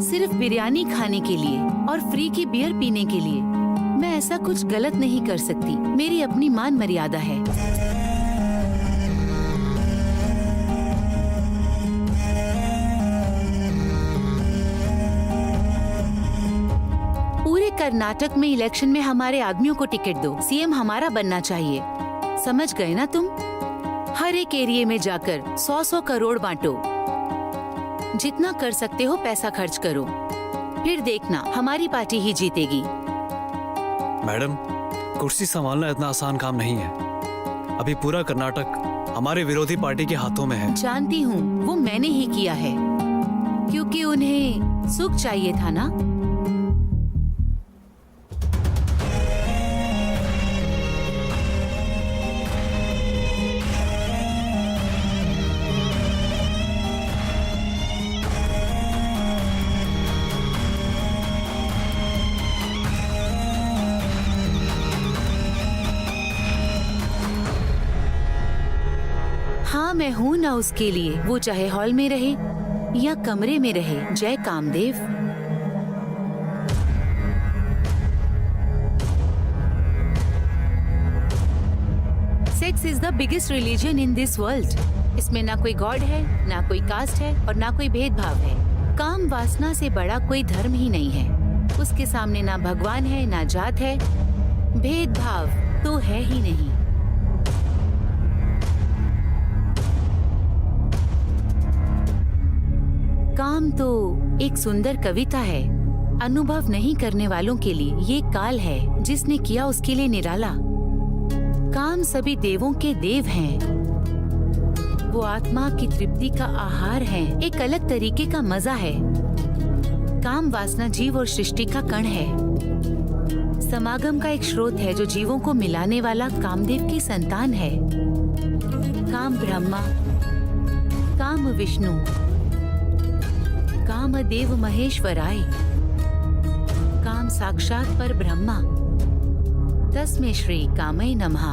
सिर्फ बिरयानी खाने के लिए और फ्री की बियर पीने के लिए। मैं ऐसा कुछ गलत नहीं कर सकती, मेरी अपनी मान मर्यादा है। पूरे कर्नाटक में इलेक्शन में हमारे आदमियों को टिकट दो, सीएम हमारा बनना चाहिए। समझ गए ना तुम? हर एक एरिया में जाकर 100-100 करोड़ बांटो, जितना कर सकते हो पैसा खर्च करो, फिर देखना हमारी पार्टी ही जीतेगी। मैडम, कुर्सी संभालना इतना आसान काम नहीं है। अभी पूरा कर्नाटक हमारे विरोधी पार्टी के हाथों में है। जानती हूँ, वो मैंने ही किया है, क्योंकि उन्हें सुख चाहिए था ना। हाँ, मैं हूँ ना उसके लिए, वो चाहे हॉल में रहे या कमरे में रहे। जय Kamdev. Sex is the biggest religion in this world. इसमें ना कोई गॉड है, ना कोई कास्ट है और ना कोई भेदभाव है। काम वासना से बड़ा कोई धर्म ही नहीं है। उसके सामने ना भगवान है, ना जात है, भेदभाव तो है ही नहीं। काम तो एक सुंदर कविता है। अनुभव नहीं करने वालों के लिए ये काल है, जिसने किया उसके लिए निराला। काम सभी देवों के देव हैं। वो आत्मा की तृप्ति का आहार है, एक अलग तरीके का मजा है। काम वासना जीव और सृष्टि का कण है, समागम का एक स्रोत है जो जीवों को मिलाने वाला कामदेव की संतान है। काम ब्रह्मा, काम विष्णु, कामदेव महेश्वराय, काम साक्षात पर ब्रह्मा, तस्मै श्री कामय नमः।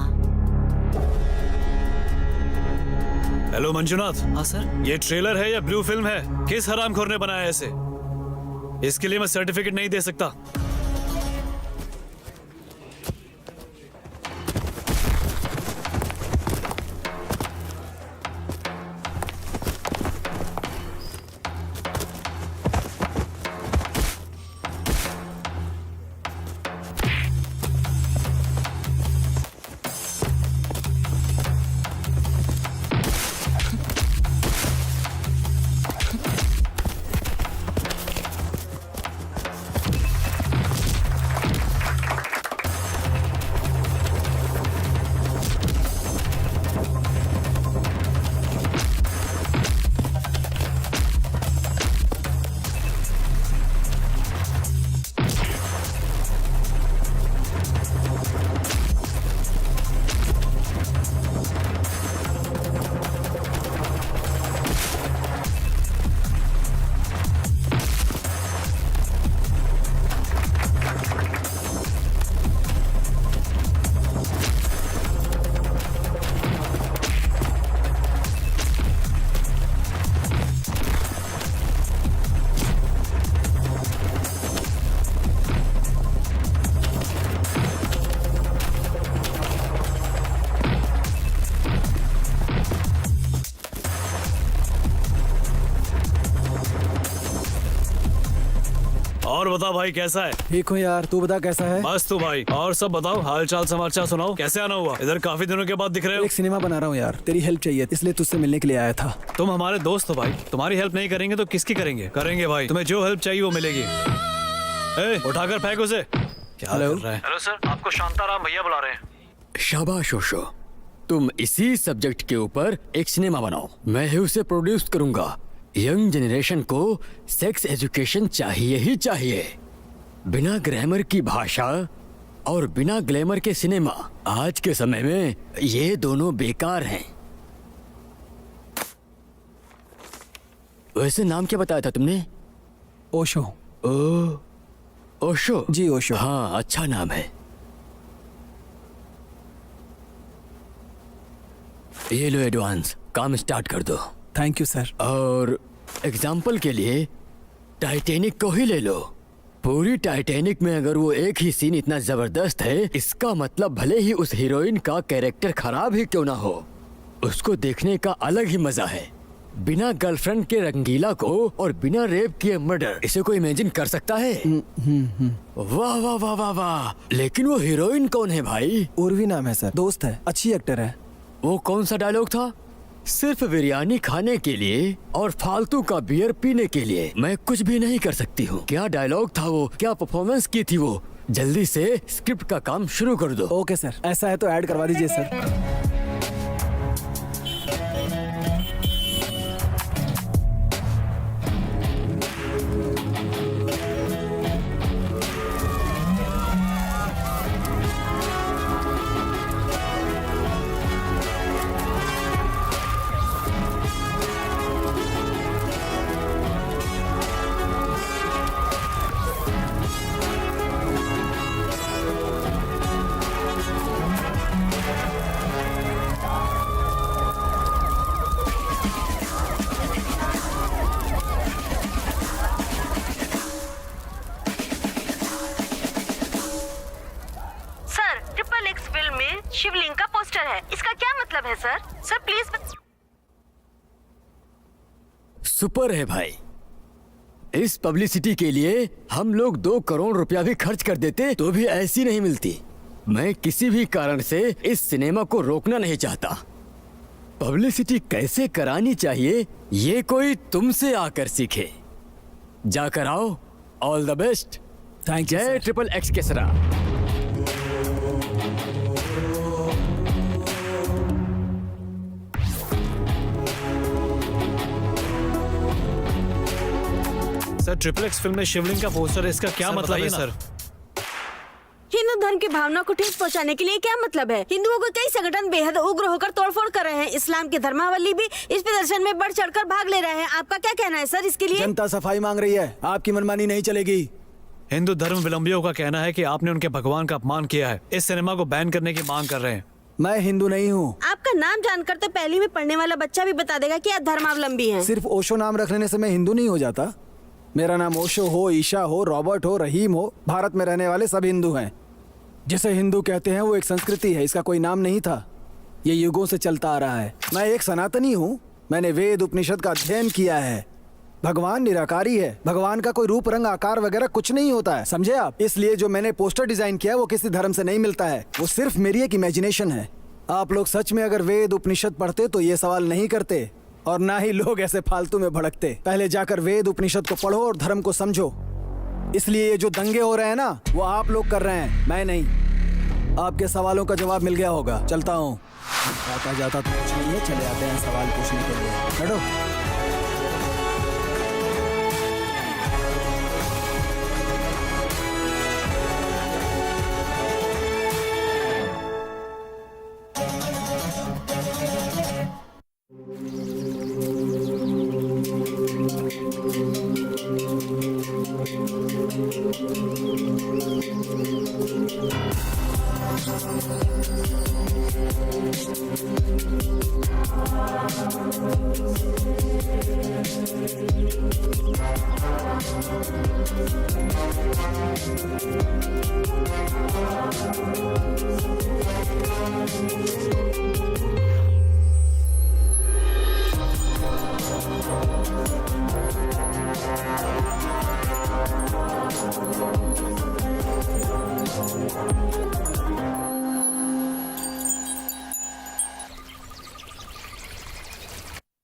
हेलो मंजुनाथ। हाँ सर। ये ट्रेलर है या ब्लू फिल्म है? किस हरामखोर ने बनाया है इसे? इसके लिए मैं सर्टिफिकेट नहीं दे सकता। और बता भाई, कैसा है? ठीक हूँ यार, तू बता कैसा है? बस तू भाई। और सब बताओ, हाल चाल समाचार सुनाओ। कैसे आना हुआ? इधर काफी दिनों के बाद दिख रहे हो। एक सिनेमा बना रहा हूँ यार, तेरी हेल्प चाहिए, इसलिए तुझसे मिलने के लिए आया था। तुम हमारे दोस्त हो भाई, तुम्हारी हेल्प नहीं करेंगे तो किसकी करेंगे? करेंगे भाई, तुम्हें जो हेल्प चाहिए वो मिलेगी। ए, उठाकर फेंक उसे। क्या कर रहा है? हेलो सर, आपको शांताराम भैया बुला रहे हैं। शाबाश ओशो, तुम इसी सब्जेक्ट के ऊपर एक सिनेमा बनाओ, मैं ही उसे प्रोड्यूस करूंगा। यंग जनरेशन को सेक्स एजुकेशन चाहिए ही चाहिए। बिना ग्रामर की भाषा और बिना ग्लैमर के सिनेमा, आज के समय में ये दोनों बेकार हैं। वैसे नाम क्या बताया था तुमने? ओशो। ओशो? जी ओशो। हाँ, अच्छा नाम है। ये लो एडवांस, काम स्टार्ट कर दो। Thank you sir. और एग्जाम्पल के लिए टाइटैनिक को ही ले लो। पूरी टाइटैनिक में अगर वो एक ही सीन इतना जबरदस्त है, इसका मतलब भले ही उस हीरोइन का कैरेक्टर खराब ही क्यों ना हो, उसको देखने का अलग ही मजा है। बिना गर्लफ्रेंड के रंगीला को और बिना रेप किए मर्डर, इसे कोई इमेजिन कर सकता है? वाह वाह वाह वाह वाह। लेकिन वो हीरोइन कौन है भाई? उर्वी नाम है सर, दोस्त है, अच्छी एक्टर है। वो कौन सा डायलॉग था? सिर्फ बिरयानी खाने के लिए और फालतू का बियर पीने के लिए मैं कुछ भी नहीं कर सकती हूँ। क्या डायलॉग था वो, क्या परफॉर्मेंस की थी वो। जल्दी से स्क्रिप्ट का काम शुरू कर दो। ओके सर, ऐसा है तो ऐड करवा दीजिए सर। शिवलिंग का पोस्टर है, इसका क्या मतलब है सर? Sir please. सुपर है भाई। इस पब्लिसिटी के लिए हम लोग 2 करोड़ रुपया भी खर्च कर देते तो भी ऐसी नहीं मिलती। मैं किसी भी कारण से इस सिनेमा को रोकना नहीं चाहता। पब्लिसिटी कैसे करानी चाहिए ये कोई तुमसे आकर सीखे। जाकर आओ। All the best. Thank you जय ट्रिपल एक्स केसरा। सर ट्रिपल एक्स फिल्म में शिवलिंग का पोस्टर है, इसका क्या मतलब है सर? हिंदू धर्म की भावना को ठेस पहुंचाने के लिए क्या मतलब है? हिंदुओं को कई संगठन बेहद उग्र होकर तोड़फोड़ कर रहे हैं। इस्लाम के धर्मावलंबी भी इस प्रदर्शन में बढ़ चढ़कर भाग ले रहे हैं। आपका क्या कहना है सर इसके लिए? जनता सफाई मांग रही है, आपकी मनमानी नहीं चलेगी। हिंदू धर्मावलंबियों का कहना है कि आपने उनके भगवान का अपमान किया है, इस सिनेमा को बैन करने की मांग कर रहे हैं। मैं हिंदू नहीं हूँ। आपका नाम जानकर तो पहली में पढ़ने वाला बच्चा भी बता देगा कि आप धर्मावलंबी हैं। सिर्फ ओशो नाम रख लेने से मैं हिंदू नहीं हो जाता। मेरा नाम ओशो हो, ईशा हो, रॉबर्ट हो, रहीम हो, भारत में रहने वाले सब हिंदू हैं। जिसे हिंदू कहते हैं वो एक संस्कृति है, इसका कोई नाम नहीं था। ये युगों से चलता आ रहा है। मैं एक सनातनी हूँ। मैंने वेद उपनिषद का अध्ययन किया है। भगवान निराकारी है। भगवान का कोई रूप रंग आकार वगैरह कुछ नहीं होता है, समझे आप? इसलिए जो मैंने पोस्टर डिजाइन किया है वो किसी धर्म से नहीं मिलता है। वो सिर्फ मेरी एक इमेजिनेशन है। आप लोग सच में अगर वेद उपनिषद पढ़ते तो ये सवाल नहीं करते और ना ही लोग ऐसे फालतू में भड़कते। पहले जाकर वेद उपनिषद को पढ़ो और धर्म को समझो। इसलिए ये जो दंगे हो रहे हैं ना, वो आप लोग कर रहे हैं, मैं नहीं। आपके सवालों का जवाब मिल गया होगा। चलता हूँ। आता जाता तो कुछ नहीं है, चले आते हैं सवाल पूछने के लिए। चलो।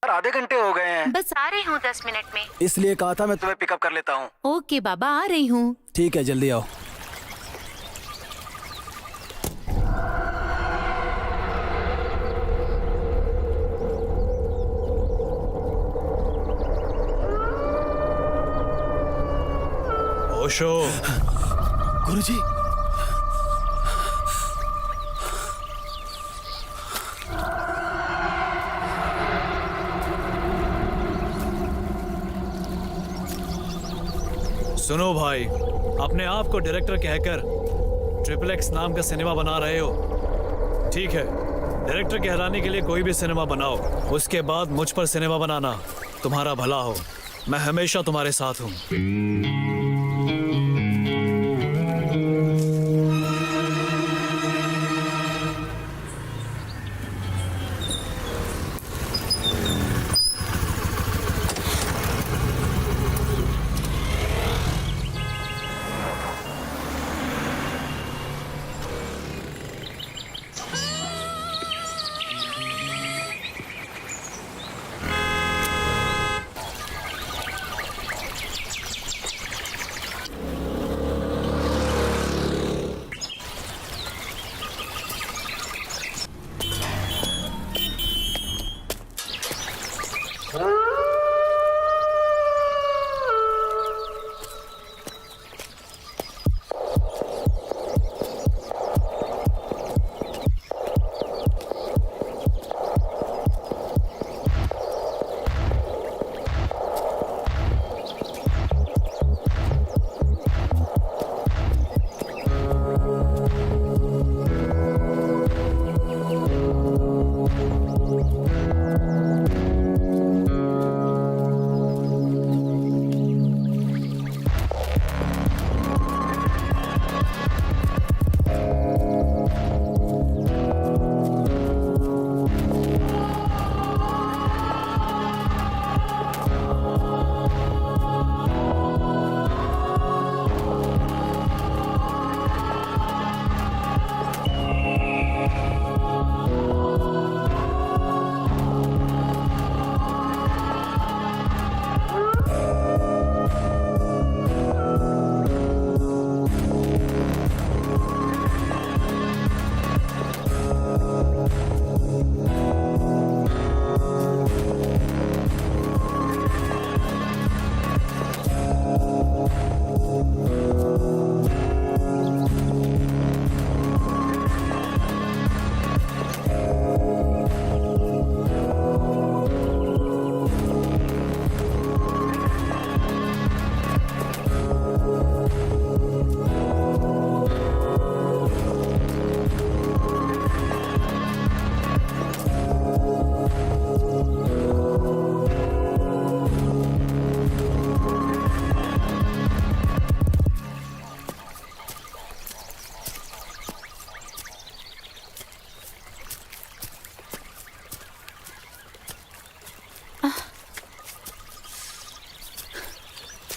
आधे घंटे हो गए हैं। बस आ रही हूँ 10 मिनट में। इसलिए कहा था मैं तुम्हें पिकअप कर लेता हूँ। ओके बाबा, आ रही हूँ। ठीक है, जल्दी आओ। ओशो। गुरुजी। सुनो भाई, अपने आप को डायरेक्टर कहकर ट्रिपल एक्स नाम का सिनेमा बना रहे हो। ठीक है, डायरेक्टर कहलाने के लिए कोई भी सिनेमा बनाओ, उसके बाद मुझ पर सिनेमा बनाना। तुम्हारा भला हो। मैं हमेशा तुम्हारे साथ हूँ।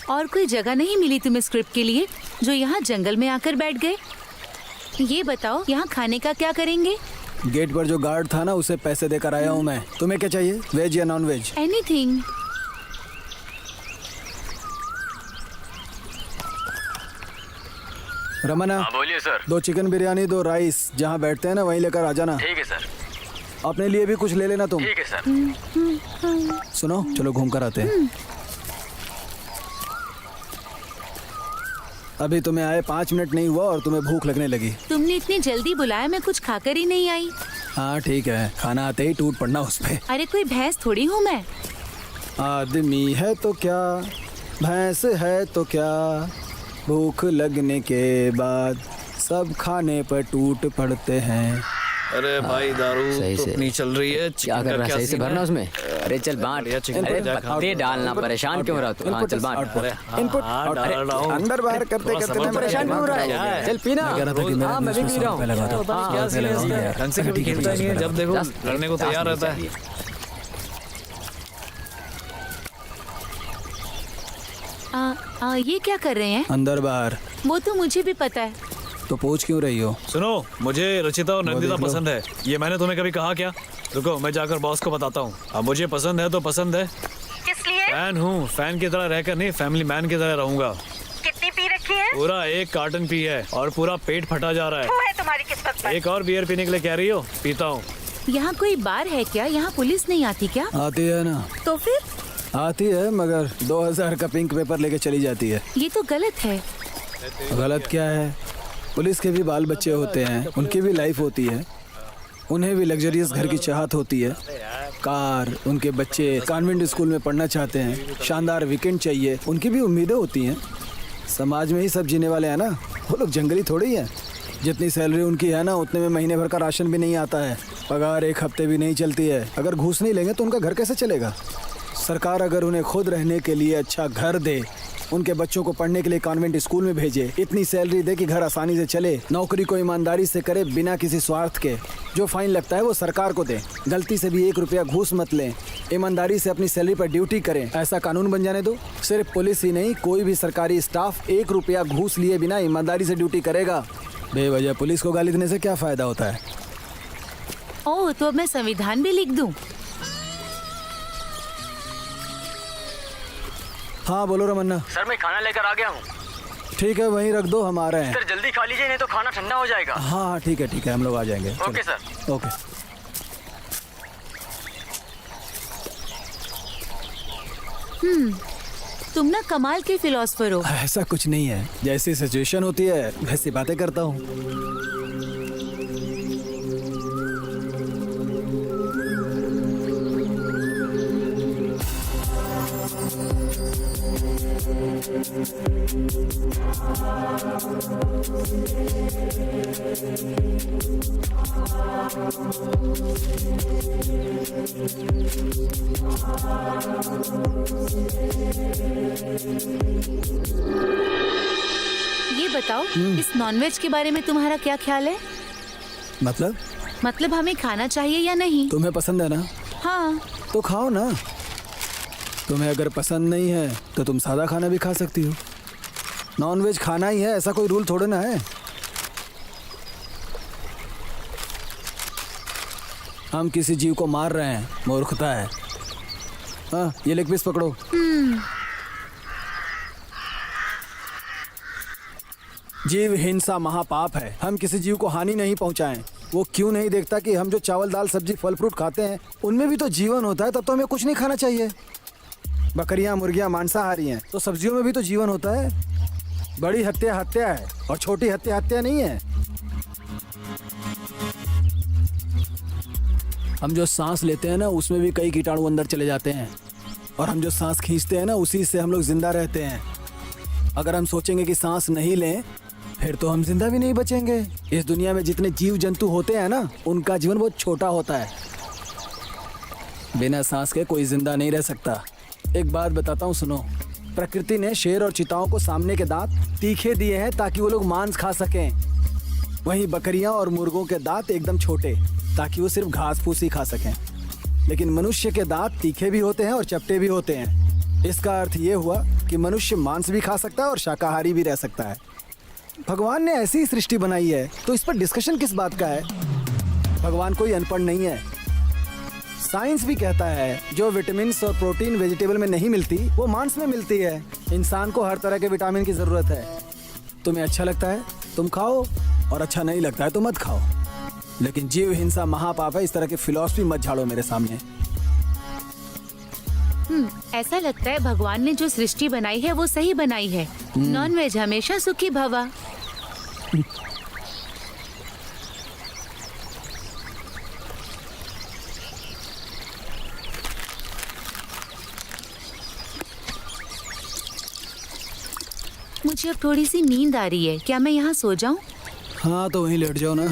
और कोई जगह नहीं मिली तुम्हें स्क्रिप्ट के लिए जो यहाँ जंगल में आकर बैठ गए? ये बताओ यहाँ खाने का क्या करेंगे? गेट पर जो गार्ड था ना उसे पैसे देकर आया हूँ मैं। तुम्हें क्या चाहिए, वेज या नॉन वेज? एनीथिंग। रमना, बोलिए सर। 2 चिकन बिरयानी 2 राइस, जहाँ बैठते हैं ना वहीं लेकर आ जाना। ठीक है सर। अपने लिए भी कुछ ले लेना तुम। ठीक है सर। सुनो, चलो घूम कर आते हैं। अभी तुम्हें आए 5 मिनट नहीं हुआ और तुम्हें भूख लगने लगी। तुमने इतनी जल्दी बुलाया, मैं कुछ खाकर ही नहीं आई। हाँ ठीक है, खाना आते ही टूट पड़ना उस पे। अरे कोई भैंस थोड़ी हूँ मैं। आदमी है तो क्या, भैंस है तो क्या, भूख लगने के बाद सब खाने पर टूट पड़ते हैं। अरे भाई दारू सही तो से। इतनी चल रही है। क्या कर रहा है? सही से भरना उसमें। अरे चल बांट। बढ़िया चिकन अरे बढ़िया खा। पत्ते डालना, परेशान क्यों हो रहा तू? हाँ चल बांट। इनपुट अंदर बाहर करते करते मैं परेशान क्यों हो रहा है? चल पीना। हाँ मैं भी पी रहा हूँ। क्या सीरियस है? ढंग से कभी खेलता नहीं है, जब देखो लड़ने को तैयार रहता है। ये क्या कर रहे हैं? अंदर बाहर। वो तो मुझे भी पता है। तो पूछ क्यों रही हो? सुनो, मुझे रचिता और नंदिता देख लो। पसंद है। ये मैंने तुम्हें कभी कहा क्या? रुको, मैं जाकर बॉस को बताता हूँ। अब मुझे पसंद है तो पसंद है। किस लिए? फैन हूँ, फैन की तरह रहकर नहीं, फैमिली मैन की तरह रहूंगा। कितनी पी रखी है? पूरा 1 कार्टन पी है और पूरा पेट फटा जा रहा वो है तुम्हारी किस्मत पर। एक और बियर पीने के लिए कह रही हो? पीता हूँ। यहाँ कोई बार है क्या? यहाँ पुलिस नहीं आती क्या? आती है ना। तो फिर आती है, मगर 2000 का पिंक पेपर लेके चली जाती है। ये तो गलत है। गलत क्या है? पुलिस के भी बाल बच्चे होते हैं, उनकी भी लाइफ होती है, उन्हें भी लग्जरियस घर की चाहत होती है, कार, उनके बच्चे कॉन्वेंट स्कूल में पढ़ना चाहते हैं, शानदार वीकेंड चाहिए, उनकी भी उम्मीदें होती हैं। समाज में ही सब जीने वाले हैं ना, वो लोग जंगली थोड़ी हैं। जितनी सैलरी उनकी है ना, उतने में महीने भर का राशन भी नहीं आता है, पगार 1 हफ्ते भी नहीं चलती है। अगर घूस नहीं लेंगे तो उनका घर कैसे चलेगा? सरकार अगर उन्हें खुद रहने के लिए अच्छा घर दे, उनके बच्चों को पढ़ने के लिए कॉन्वेंट स्कूल में भेजे, इतनी सैलरी दे कि घर आसानी से चले, नौकरी को ईमानदारी से करे बिना किसी स्वार्थ के, जो फाइन लगता है वो सरकार को दे, गलती से भी 1 रुपया घूस मत लें, ईमानदारी से अपनी सैलरी पर ड्यूटी करें, ऐसा कानून बन जाने दो। सिर्फ पुलिस ही नहीं, कोई भी सरकारी स्टाफ 1 रुपया घूस लिए बिना ईमानदारी से ड्यूटी करेगा। बेवजह पुलिस को गाली देने से क्या फायदा होता है? ओह, तो अब मैं संविधान भी लिख दूं? हाँ बोलो रमन्ना। सर मैं खाना लेकर आ गया हूँ। ठीक है, वहीं रख दो, हम आ रहे हैं। सर जल्दी खा लीजिए नहीं तो खाना ठंडा हो जाएगा। हाँ ठीक है, हम लोग आ जाएंगे। ओके चलो। सर। ओके। तुम ना कमाल के फिलोसफर हो। ऐसा कुछ नहीं है, जैसी सिचुएशन होती है वैसी बातें करता हूँ। ये बताओ, इस नॉनवेज के बारे में तुम्हारा क्या ख्याल है? मतलब हमें खाना चाहिए या नहीं? तुम्हें पसंद है ना, हाँ। तो खाओ ना। तुम्हें अगर पसंद नहीं है तो तुम सादा खाना भी खा सकती हो। नॉनवेज खाना ही है, ऐसा कोई रूल थोड़े ना है। हम किसी जीव को मार रहे हैं, मूर्खता है। हाँ, ये लेग पीस पकड़ो। जीव हिंसा महापाप है। हम किसी जीव को हानि नहीं पहुंचाएं। वो क्यों नहीं देखता कि हम जो चावल दाल सब्जी फल फ्रूट खाते हैं उनमें भी तो जीवन होता है, तब तो हमें कुछ नहीं खाना चाहिए। बकरियां मुर्गियां मांसाहारी हैं, तो सब्जियों में भी तो जीवन होता है। बड़ी हत्या हत्या है और छोटी हत्या हत्या नहीं है। हम जो सांस लेते हैं ना, उसमें भी कई कीटाणु अंदर चले जाते हैं, और हम जो सांस खींचते हैं ना, उसी से हम लोग जिंदा रहते हैं। अगर हम सोचेंगे कि सांस नहीं लें, फिर तो हम जिंदा भी नहीं बचेंगे। इस दुनिया में जितने जीव जंतु होते हैं ना, उनका जीवन बहुत छोटा होता है। बिना सांस के कोई जिंदा नहीं रह सकता। एक बात बताता हूँ, सुनो। प्रकृति ने शेर और चिताओं को सामने के दांत तीखे दिए हैं ताकि वो लोग मांस खा सकें। वहीं बकरियां और मुर्गों के दांत एकदम छोटे, ताकि वो सिर्फ घास फूस ही खा सकें। लेकिन मनुष्य के दांत तीखे भी होते हैं और चपटे भी होते हैं। इसका अर्थ ये हुआ कि मनुष्य मांस भी खा सकता है और शाकाहारी भी रह सकता है। भगवान ने ऐसी ही सृष्टि बनाई है, तो इस पर डिस्कशन किस बात का है? भगवान कोई अनपढ़ नहीं है। साइंस भी कहता है जो विटामिन और प्रोटीन वेजिटेबल में नहीं मिलती, वो मांस में मिलती है। इंसान को हर तरह के विटामिन की जरूरत है। तुम्हें अच्छा लगता है तुम खाओ, और अच्छा नहीं लगता है तो मत खाओ। लेकिन जीव हिंसा महापाप है। इस तरह की फिलॉसफी मत झाड़ो मेरे सामने। ऐसा लगता है भगवान ने जो सृष्टि बनाई है वो सही बनाई है। नॉनवेज हमेशा सुखी भवा। मुझे अब थोड़ी सी नींद आ रही है, क्या मैं यहाँ सो जाऊँ? हाँ तो वहीं लेट जाओ ना।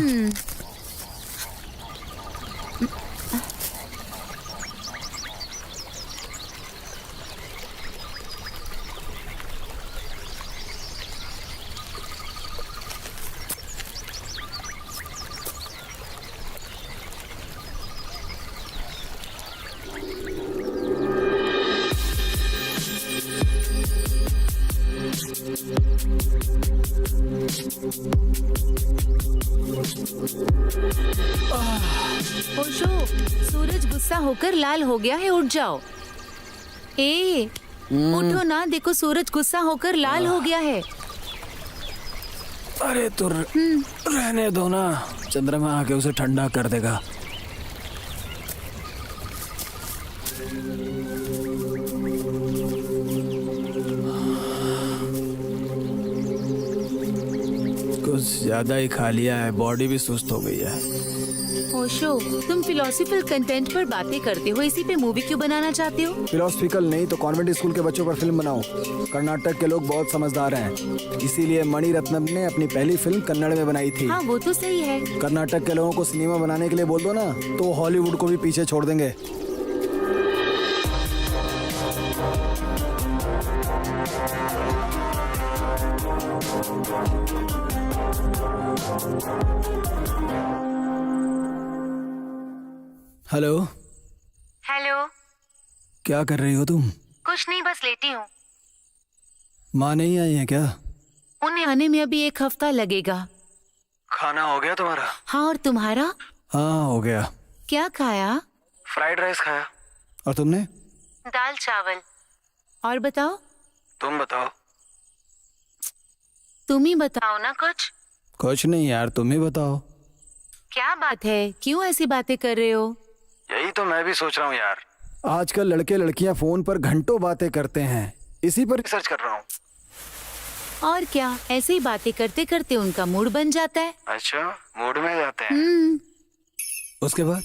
ओशो, सूरज गुस्सा होकर लाल हो गया है, उठ जाओ। उठो ना, देखो सूरज गुस्सा होकर लाल हो गया है। अरे तो रहने दो ना, चंद्रमा आके उसे ठंडा कर देगा। कुछ ज्यादा ही खा लिया है, बॉडी भी सुस्त हो गई है। ओशो, तुम फिलोसफिकल कंटेंट पर बातें करते हो, इसी पे मूवी क्यों बनाना चाहते हो? फिलोसफिकल नहीं तो कॉन्वेंट स्कूल के बच्चों पर फिल्म बनाओ। कर्नाटक के लोग बहुत समझदार हैं, इसीलिए मणि रत्नम ने अपनी पहली फिल्म कन्नड़ में बनाई थी। हाँ वो तो सही है। कर्नाटक के लोगों को सिनेमा बनाने के लिए बोल दो ना, तो हॉलीवुड को भी पीछे छोड़ देंगे। Hello, hello. क्या कर रही हो तुम? कुछ नहीं, बस लेटी हूँ। माँ नहीं आई है क्या? उन्हें आने में अभी 1 हफ्ता लगेगा। खाना हो गया तुम्हारा? हाँ, और तुम्हारा? हाँ, हो गया। क्या खाया? फ्राइड राइस खाया। और तुमने? दाल चावल। और बताओ? तुम बताओ। तुम ही बताओ ना कुछ। कुछ नहीं यार, तुम ही बताओ। क्या बात है, क्यों ऐसी बातें कर रहे हो? यही तो मैं भी सोच रहा हूँ यार। आजकल लड़के लड़कियां फोन पर घंटों बातें करते हैं, इसी पर रिसर्च कर रहा हूँ। और क्या, ऐसे ही बातें करते करते उनका मूड बन जाता है। अच्छा, मूड में जाते हैं। उसके बाद?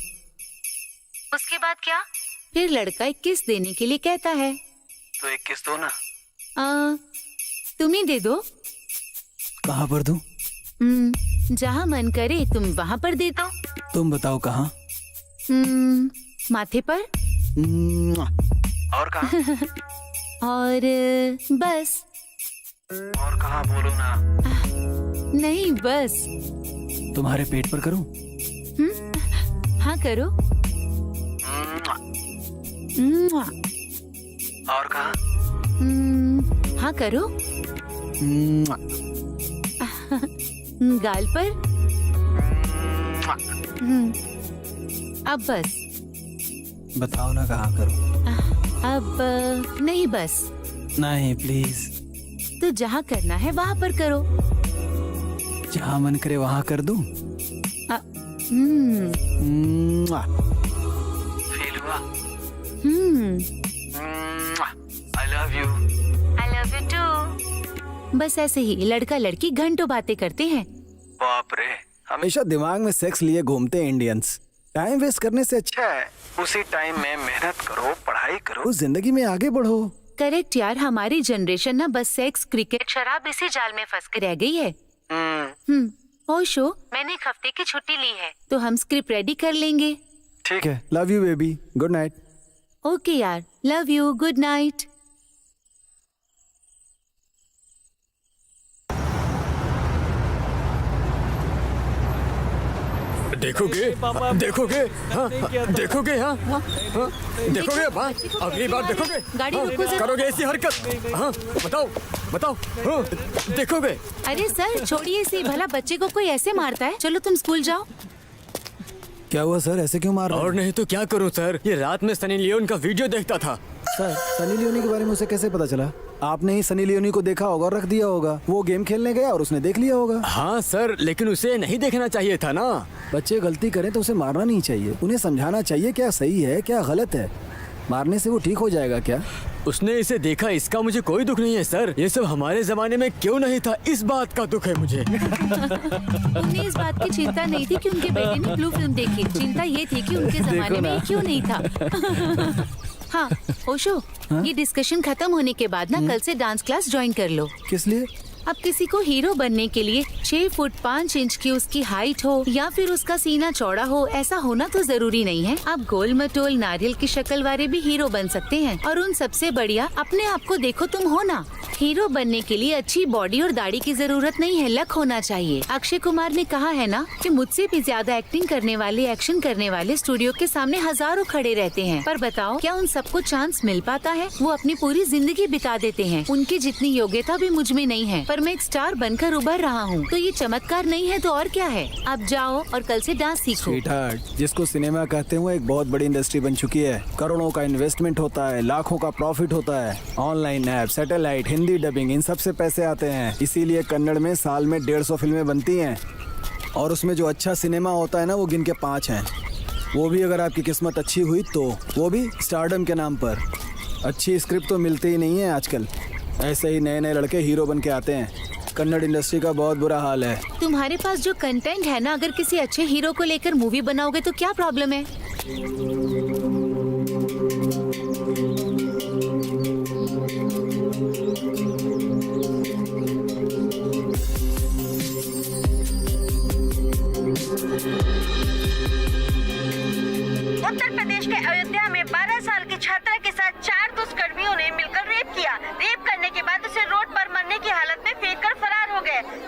उसके बाद क्या? फिर लड़का एक किस देने के लिए कहता है। तो एक किस दो ना। तुम ही दे दो। कहाँ पर दूं? जहाँ मन करे तुम वहाँ पर दे दो। तुम बताओ कहाँ? माथे पर। और कहाँ? और बस। और कहाँ बोलो ना। नहीं, बस। तुम्हारे पेट पर करूं? हाँ, करो। और कहाँ? हाँ, करो। गाल पर। अब बस। बताओ ना कहाँ करूं? अब नहीं, बस। नहीं प्लीज। तो जहाँ करना है वहाँ पर करो। जहाँ मन करे वहाँ कर दूं? फील हुआ? I love you. I love you too. बस ऐसे ही लड़का लड़की घंटों बातें करते हैं। बाप रे, हमेशा दिमाग में सेक्स लिए घूमते हैं इंडियंस। टाइम वेस्ट करने से अच्छा है उसी टाइम में मेहनत करो, पढ़ाई करो, जिंदगी में आगे बढ़ो। करेक्ट यार, हमारी जनरेशन ना बस सेक्स, क्रिकेट, शराब इसी जाल में फंस कर रह गई है। ओशो, मैंने 1 हफ्ते की छुट्टी ली है, तो हम स्क्रिप्ट रेडी कर लेंगे। ठीक है, love you baby, good night. Okay यार, लव यू, गुड नाइट। देखोगे, देखोगे, हाँ, देखोगे, हाँ, हाँ, देखोगे, हाँ, अगली बार देखोगे, गाड़ी हाँ, रोको जरा। करोगे ऐसी हरकत, हाँ, बताओ, बताओ, हाँ, देखोगे। अरे सर, छोड़िए इसे, भला बच्चे को कोई ऐसे मारता है? चलो तुम स्कूल जाओ। क्या हुआ सर, ऐसे क्यों मार रहे और नहीं तो क्या करूं सर, ये रात में सनी लियोन का वीडियो देखता था। सर, सनी लियोनी के बारे में उसे कैसे पता चला? आपने ही सनी लियोनी को देखा होगा और रख दिया होगा। वो गेम खेलने गया और उसने देख लिया होगा। हाँ सर, लेकिन उसे नहीं देखना चाहिए था ना। बच्चे गलती करें तो उसे मारना नहीं चाहिए, उन्हें समझाना चाहिए क्या सही है क्या गलत है। मारने से वो ठीक हो जाएगा क्या? उसने इसे देखा, इसका मुझे कोई दुख नहीं है सर। ये सब हमारे जमाने में क्यों नहीं था, इस बात का दुख है मुझे। उन्हें इस बात की चिंता नहीं थी कि उनके बेटे ने ब्लू फिल्म देखी, चिंता ये थी कि उनके जमाने में ये क्यों नहीं था। हाँ ओशो, ये डिस्कशन खत्म होने के बाद ना कल से डांस क्लास ज्वाइन कर लो। किस लिए? अब किसी को हीरो बनने के लिए 6 फुट 5 इंच की उसकी हाइट हो या फिर उसका सीना चौड़ा हो, ऐसा होना तो जरूरी नहीं है। आप गोल मटोल नारियल की शक्ल वाले भी हीरो बन सकते हैं। और उन सबसे बढ़िया अपने आप को देखो तुम हो ना। हीरो बनने के लिए अच्छी बॉडी और दाढ़ी की जरूरत नहीं है, लक होना चाहिए। अक्षय कुमार ने कहा है ना कि मुझसे भी ज्यादा एक्टिंग करने वाले, एक्शन करने वाले स्टूडियो के सामने हजारों खड़े रहते हैं, पर बताओ क्या उन सबको चांस मिल पाता है? वो अपनी पूरी जिंदगी बिता देते हैं। उनकी जितनी योग्यता भी मुझ में नहीं है, पर मैं एक स्टार बनकर उभर रहा हूँ, तो ये चमत्कार नहीं है तो और क्या है? अब जाओ और कल से डांस सीखो। स्वीटहार्ट, जिसको सिनेमा कहते हैं वो एक बहुत बड़ी इंडस्ट्री बन चुकी है। करोड़ों का इन्वेस्टमेंट होता है, लाखों का प्रॉफिट होता है। Online app, satellite, Hindi dubbing, इन सब से पैसे आते हैं। इसीलिए कन्नड़ में साल में 150 फिल्में बनती हैं और उसमें जो अच्छा सिनेमा होता है ना वो गिन के 5 हैं। वो भी अगर आपकी किस्मत अच्छी हुई तो, वो भी स्टारडम के नाम पर। अच्छी स्क्रिप्ट तो मिलती ही नहीं है आजकल, ऐसे ही नए नए लड़के हीरो बन के आते हैं। कन्नड़ इंडस्ट्री का बहुत बुरा हाल है। तुम्हारे पास जो कंटेंट है ना, अगर किसी अच्छे हीरो को लेकर मूवी बनाओगे तो क्या प्रॉब्लम है? उत्तर प्रदेश के अयोध्या में 12 साल की छात्रा के साथ 4 दुष्कर्मियों ने मिलकर रेप किया। रेप करने के बाद उसे रोड पर मरने की हालत में फेंक कर फरार हो गए।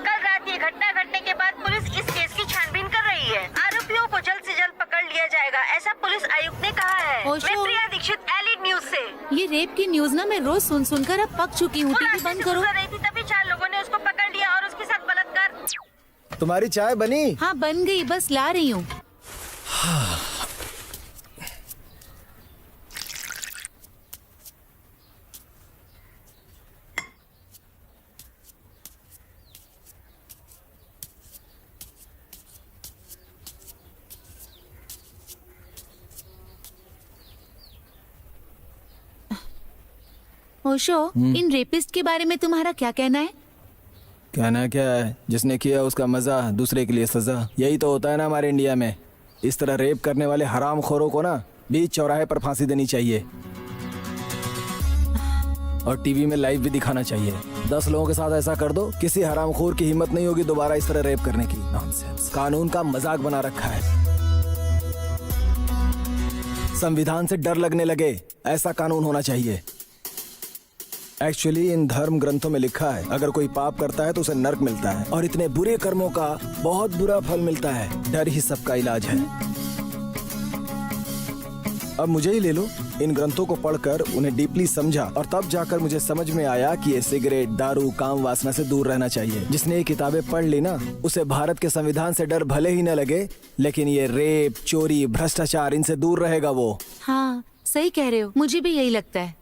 न्यूज ना मैं रोज सुन सुनकर अब पक चुकी हूँ। टीवी बंद करो। रही थी तभी 4 लोगों ने उसको पकड़ लिया और उसके साथ बलात्कार। तुम्हारी चाय बनी? हाँ बन गई, बस ला रही हूँ। ओशो, इन रेपिस्ट के बारे में तुम्हारा क्या कहना है? कहना क्या है, जिसने किया उसका मजा, दूसरे के लिए सजा। यही तो होता है ना हमारे इंडिया में। इस तरह रेप करने वाले हरामखोरों को ना बीच चौराहे पर फांसी देनी चाहिए और टीवी में लाइव भी दिखाना चाहिए। 10 लोगों के साथ ऐसा कर दो, किसी हरामखोर की हिम्मत नहीं होगी दोबारा इस तरह रेप करने की। नॉनसेंस। कानून का मजाक बना रखा है। संविधान से डर लगने लगे, ऐसा कानून होना चाहिए। एक्चुअली इन धर्म ग्रंथों में लिखा है, अगर कोई पाप करता है तो उसे नर्क मिलता है और इतने बुरे कर्मों का बहुत बुरा फल मिलता है। डर ही सबका इलाज है। अब मुझे ही ले लो। इन ग्रंथों को पढ़कर उन्हें डीपली समझा और तब जाकर मुझे समझ में आया कि ये सिगरेट, दारू, काम वासना से दूर रहना चाहिए। जिसने ये किताबें पढ़ ली ना, उसे भारत के संविधान से डर भले ही न लगे, लेकिन ये रेप, चोरी, भ्रष्टाचार, इनसे दूर रहेगा वो। हाँ सही कह रहे हो, मुझे भी यही लगता है।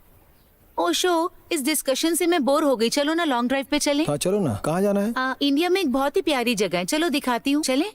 ओशो, इस डिस्कशन से मैं बोर हो गई। चलो ना लॉन्ग ड्राइव पे चलें। हाँ चलो ना। कहाँ जाना है? इंडिया में एक बहुत ही प्यारी जगह है, चलो दिखाती हूँ। चले?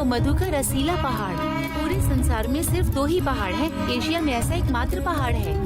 मधु का रसीला पहाड़। पूरे संसार में सिर्फ 2 ही पहाड़ हैं। एशिया में ऐसा एकमात्र पहाड़ है।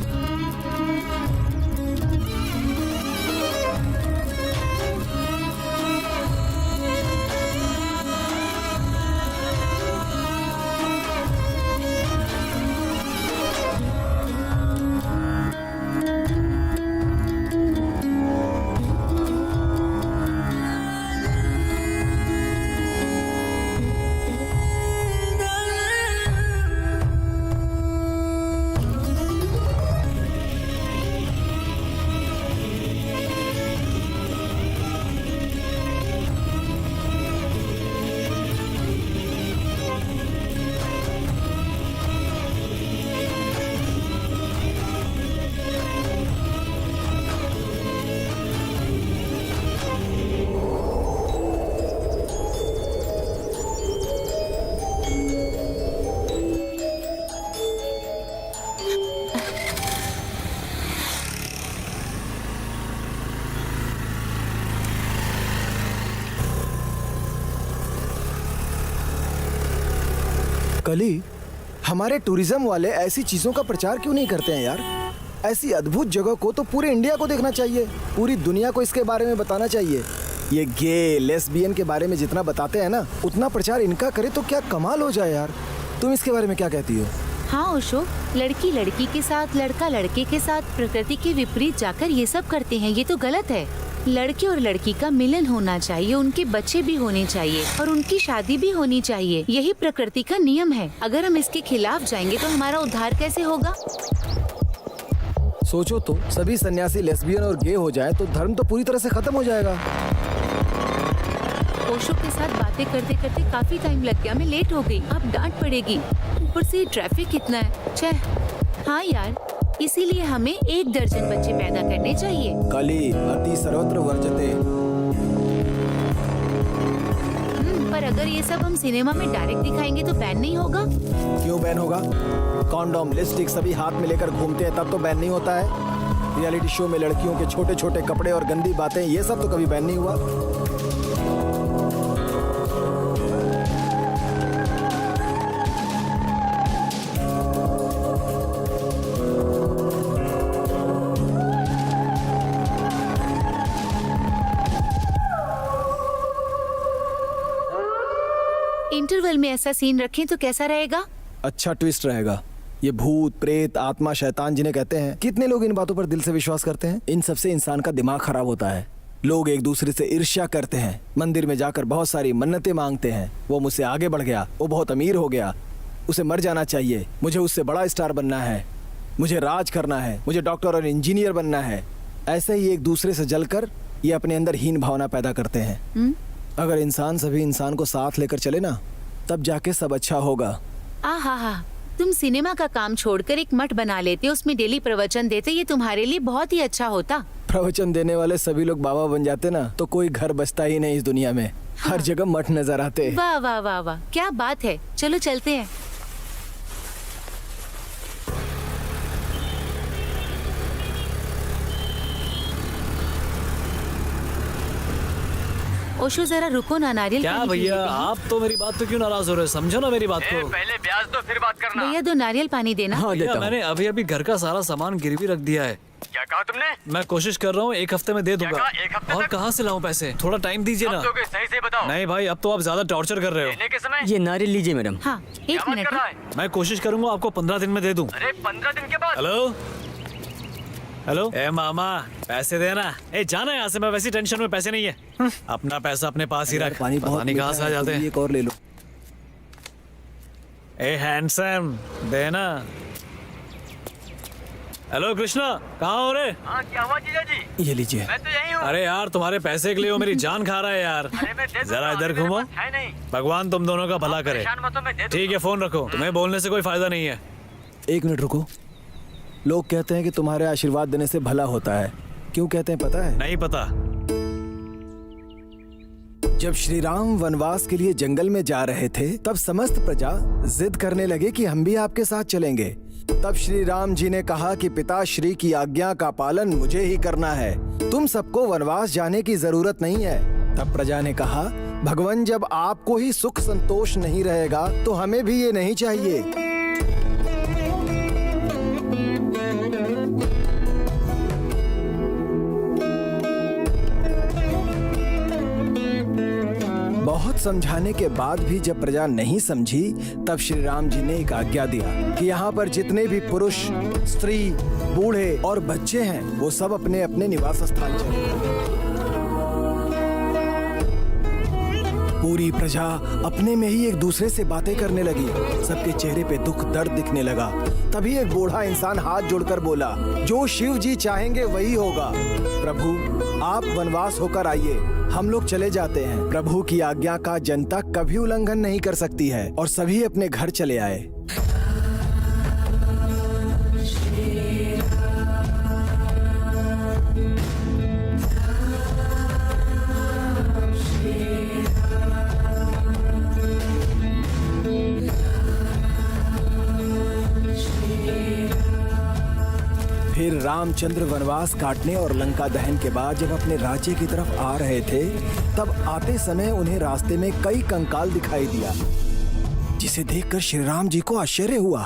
कली, हमारे टूरिज्म वाले ऐसी चीजों का प्रचार क्यों नहीं करते हैं यार? ऐसी अद्भुत जगह को तो पूरे इंडिया को देखना चाहिए, पूरी दुनिया को इसके बारे में बताना चाहिए। ये गे, लेस्बियन के बारे में जितना बताते हैं ना, उतना प्रचार इनका करे तो क्या कमाल हो जाए यार। तुम इसके बारे में क्या कहती हो? हाँ ओशो, लड़की लड़की के साथ, लड़का लड़के के साथ प्रकृति के विपरीत जाकर ये सब करते हैं, ये तो गलत है। लड़के और लड़की का मिलन होना चाहिए, उनके बच्चे भी होने चाहिए और उनकी शादी भी होनी चाहिए। यही प्रकृति का नियम है। अगर हम इसके खिलाफ जाएंगे तो हमारा उद्धार कैसे होगा? सोचो तो, सभी सन्यासी लेस्बियन और गे हो जाए तो धर्म तो पूरी तरह से खत्म हो जाएगा। ओशो के साथ बातें करते करते काफी टाइम लग गया, मैं लेट हो गई। अब डांट पड़ेगी, ऊपर से ट्रैफिक कितना है। छह। हाँ यार, इसीलिए हमें 1 दर्जन बच्चे पैदा करने चाहिए। कली अति सर्वत्र वर्जते। पर अगर ये सब हम सिनेमा में डायरेक्ट दिखाएंगे तो बैन नहीं होगा? क्यों बैन होगा? कॉन्डोम, लिपस्टिक सभी हाथ में लेकर घूमते हैं तब तो बैन नहीं होता है। रियलिटी शो में लड़कियों के छोटे छोटे कपड़े और गंदी बातें, ये सब तो कभी बैन नहीं हुआ। इंटरवल में ऐसा सीन रखें तो कैसा रहेगा? अच्छा ट्विस्ट रहेगा। ये भूत प्रेत आत्मा शैतान जिन्हें कहते हैं, कितने लोग इन बातों पर दिल से विश्वास करते हैं? इन सबसे इंसान का दिमाग खराब होता है। लोग एक दूसरे से ईर्ष्या करते हैं, मंदिर में जाकर बहुत सारी मन्नतें मांगते हैं। वो मुझसे आगे बढ़ गया, वो बहुत अमीर हो गया, उसे मर जाना चाहिए, मुझे उससे बड़ा स्टार बनना है, मुझे राज करना है, मुझे डॉक्टर और इंजीनियर बनना है। ऐसे ही एक दूसरे से जलकर ये अपने अंदर हीन भावना पैदा करते हैं। अगर इंसान सभी इंसान को साथ लेकर चले ना, तब जाके सब अच्छा होगा। आहा, तुम सिनेमा का काम छोड़कर एक मठ बना लेते, उसमें डेली प्रवचन देते, ये तुम्हारे लिए बहुत ही अच्छा होता। प्रवचन देने वाले सभी लोग बाबा बन जाते ना, तो कोई घर बचता ही नहीं इस दुनिया में। हर जगह मठ नजर आते। वाह वाह वाह वाह, क्या बात है। चलो चलते हैं। ओशो जरा रुको ना, नारियल क्या पानी पी भैया, लेते हैं। आप तो मेरी बात पे क्यों नाराज हो रहे हो? समझो ना मेरी बात को। पहले ब्याज दो फिर बात करना। भैया 2 नारियल पानी देना। हाँ भैया, देता हूँ। मैंने अभी अभी घर का सारा सामान गिरवी रख दिया है। क्या कहा तुमने? मैं कोशिश कर रहा हूँ 1 हफ्ते में दे दूंगा। कहा, 1 हफ्ते और तक? कहाँ से लाऊं पैसे? थोड़ा टाइम दीजिए ना। अब दोगे, सही से बताओ। नहीं भाई, अब तो आप ज्यादा टॉर्चर कर रहे हो। लेने के समय ये नारियल लीजिए मैडम। हाँ, क्या 1 बात मिनट। कर रहा है? मैं कोशिश करूंगा आपको 15 दिन में दे दूं। अरे 15 दिन के बाद? हेलो हेलो, ए मामा, पैसे देना। ए जाना यहाँ से, मैं वैसी टेंशन में पैसे नहीं है। अपना पैसा अपने पास ही रख। पानी पता बहुत नहीं कहाँ मीठा से आ है, जाते तुम भी हैं। एक और ले लो। ए हैंडसम, देना। हेलो कृष्णा, कहाँ हो रे? हाँ, क्या हुआ जीजा जी? ये लीजिए। मैं तो यही हूँ। अरे यार, तुम्हारे पैसे के लिए वो मेरी जान खा रहा है यार। अरे मैं दे दूंगा, जरा इधर अभी मेरे घूमो। पास है नहीं। भगवान तुम दोनों का भला करे। परेशान मत हो, मैं दे ठीक है, फोन रखो। तुम्हें बोलने से कोई फायदा नहीं है। 1 मिनट रुको। लोग कहते हैं कि तुम्हारे आशीर्वाद देने से भला होता है। क्यों कहते हैं पता है? नहीं पता। जब श्री राम वनवास के लिए जंगल में जा रहे थे, तब समस्त प्रजा जिद करने लगे कि हम भी आपके साथ चलेंगे। तब श्री राम जी ने कहा कि पिता श्री की आज्ञा का पालन मुझे ही करना है, तुम सबको वनवास जाने की जरूरत नहीं है। तब प्रजा ने कहा, भगवान जब आपको ही सुख संतोष नहीं रहेगा तो हमें भी ये नहीं चाहिए। बहुत समझाने के बाद भी जब प्रजा नहीं समझी, तब श्री राम जी ने एक आज्ञा दिया कि यहाँ पर जितने भी पुरुष, स्त्री, बूढ़े और बच्चे हैं, वो सब अपने अपने निवास स्थान चले गए। पूरी प्रजा अपने में ही एक दूसरे से बातें करने लगी। सबके चेहरे पे दुख दर्द दिखने लगा। तभी एक बूढ़ा इंसान हाथ जोड़कर बोला, जो शिव जी चाहेंगे वही होगा। प्रभु, आप वनवास होकर आइए, हम लोग चले जाते हैं। प्रभु की आज्ञा का जनता कभी उल्लंघन नहीं कर सकती है। और सभी अपने घर चले आए। फिर रामचंद्र वनवास काटने और लंका दहन के बाद जब अपने राज्य की तरफ आ रहे थे, तब आते समय उन्हें रास्ते में कई कंकाल दिखाई दिया, जिसे देखकर श्री राम जी को आश्चर्य हुआ।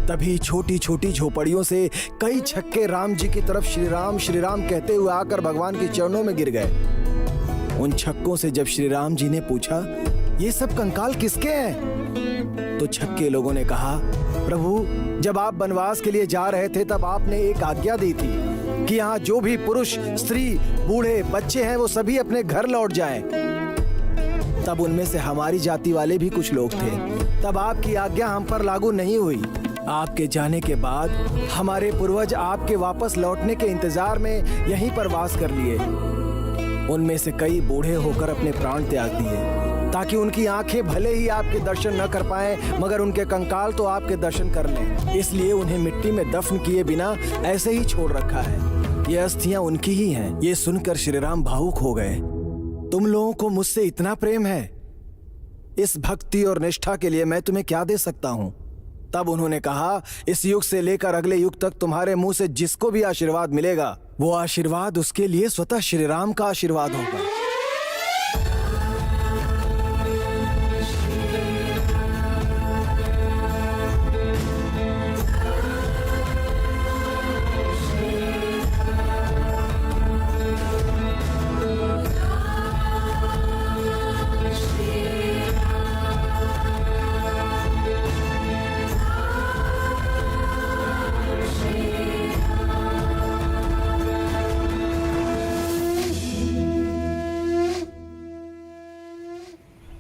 तभी छोटी छोटी झोपड़ियों से कई छक्के राम जी की तरफ श्री राम कहते हुए आकर भगवान के चरणों में गिर गए। उन छक्कों से जब श्री राम जी ने पूछा, ये सब कंकाल किसके हैं? तो छक्के लोगों ने कहा, प्रभु, जब आप वनवास के लिए जा रहे थे तब आपने एक आज्ञा दी थी कि यहाँ जो भी पुरुष, स्त्री, बूढ़े, बच्चे हैं वो सभी अपने घर लौट जाएं। तब उनमें से हमारी जाति वाले भी कुछ लोग थे। तब आपकी आज्ञा हम पर लागू नहीं हुई। आपके जाने के बाद हमारे पूर्वज आपके वापस लौटने के इंतजार में यहीं पर वास कर लिए। उनमें से कई बूढ़े होकर अपने प्राण त्याग दिए ताकि उनकी आंखें भले ही आपके दर्शन न कर पाएं, मगर उनके कंकाल तो आपके दर्शन कर लें। इसलिए उन्हें मिट्टी में दफन किए बिना ऐसे ही छोड़ रखा है। ये अस्थियां उनकी ही हैं। ये सुनकर श्री राम भावुक हो गए। तुम लोगों को मुझसे इतना प्रेम है, इस भक्ति और निष्ठा के लिए मैं तुम्हें क्या दे सकता हूँ? तब उन्होंने कहा, इस युग से लेकर अगले युग तक तुम्हारे मुंह से जिसको भी आशीर्वाद मिलेगा, वो आशीर्वाद उसके लिए स्वतः श्री राम का आशीर्वाद होगा।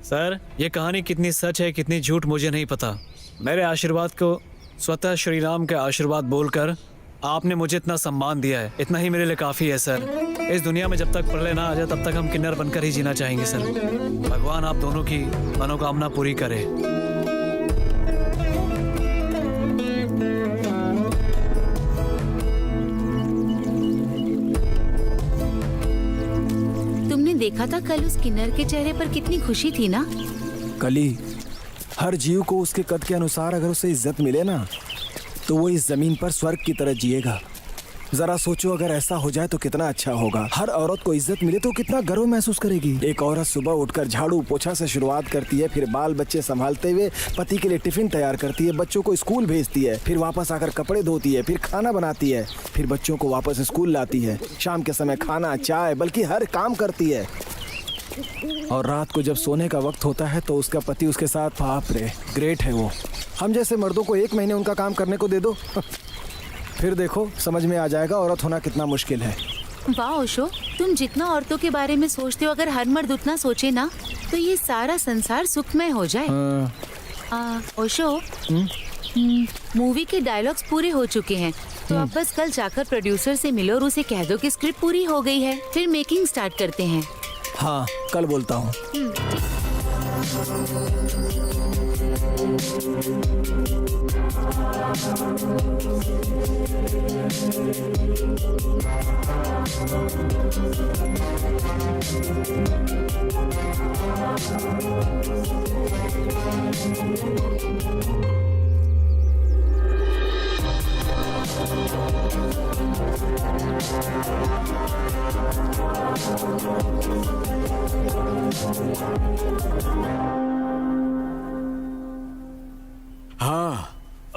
सर, ये कहानी कितनी सच है कितनी झूठ मुझे नहीं पता। मेरे आशीर्वाद को स्वतः श्री राम के आशीर्वाद बोलकर आपने मुझे इतना सम्मान दिया है, इतना ही मेरे लिए काफ़ी है सर। इस दुनिया में जब तक प्रलय ना आ जाए तब तक हम किन्नर बनकर ही जीना चाहेंगे सर। भगवान आप दोनों की मनोकामना पूरी करे। तुमने देखा था कल उस किन्नर के चेहरे पर कितनी खुशी थी ना। कली, हर जीव को उसके कद के अनुसार अगर उसे इज्जत मिले ना, तो वो इस जमीन पर स्वर्ग की तरह जिएगा। जरा सोचो, अगर ऐसा हो जाए तो कितना अच्छा होगा। हर औरत को इज्जत मिले तो कितना गर्व महसूस करेगी। एक औरत सुबह उठकर झाड़ू पोछा से शुरुआत करती है, फिर बाल बच्चे संभालते हुए पति के लिए टिफिन तैयार करती है, बच्चों को स्कूल भेजती है, फिर वापस आकर कपड़े धोती है, फिर खाना बनाती है, फिर बच्चों को वापस स्कूल लाती है, शाम के समय खाना चाय बल्कि हर काम करती है। और रात को जब सोने का वक्त होता है तो उसका पति उसके साथ, बाप रे, ग्रेट है वो। हम जैसे मर्दों को 1 महीने उनका काम करने को दे दो फिर देखो समझ में आ जाएगा औरत होना कितना मुश्किल है। वाह ओशो, तुम जितना औरतों के बारे में सोचते हो, अगर हर मर्द उतना सोचे ना तो ये सारा संसार सुखमय हो जाए। ओशो, मूवी के डायलॉग्स पूरे हो चुके हैं, तो अब बस कल जाकर प्रोड्यूसर से मिलो और उसे कह दो कि स्क्रिप्ट पूरी हो गई है, फिर मेकिंग स्टार्ट करते हैं। हाँ, कल बोलता हूँ। हाँ,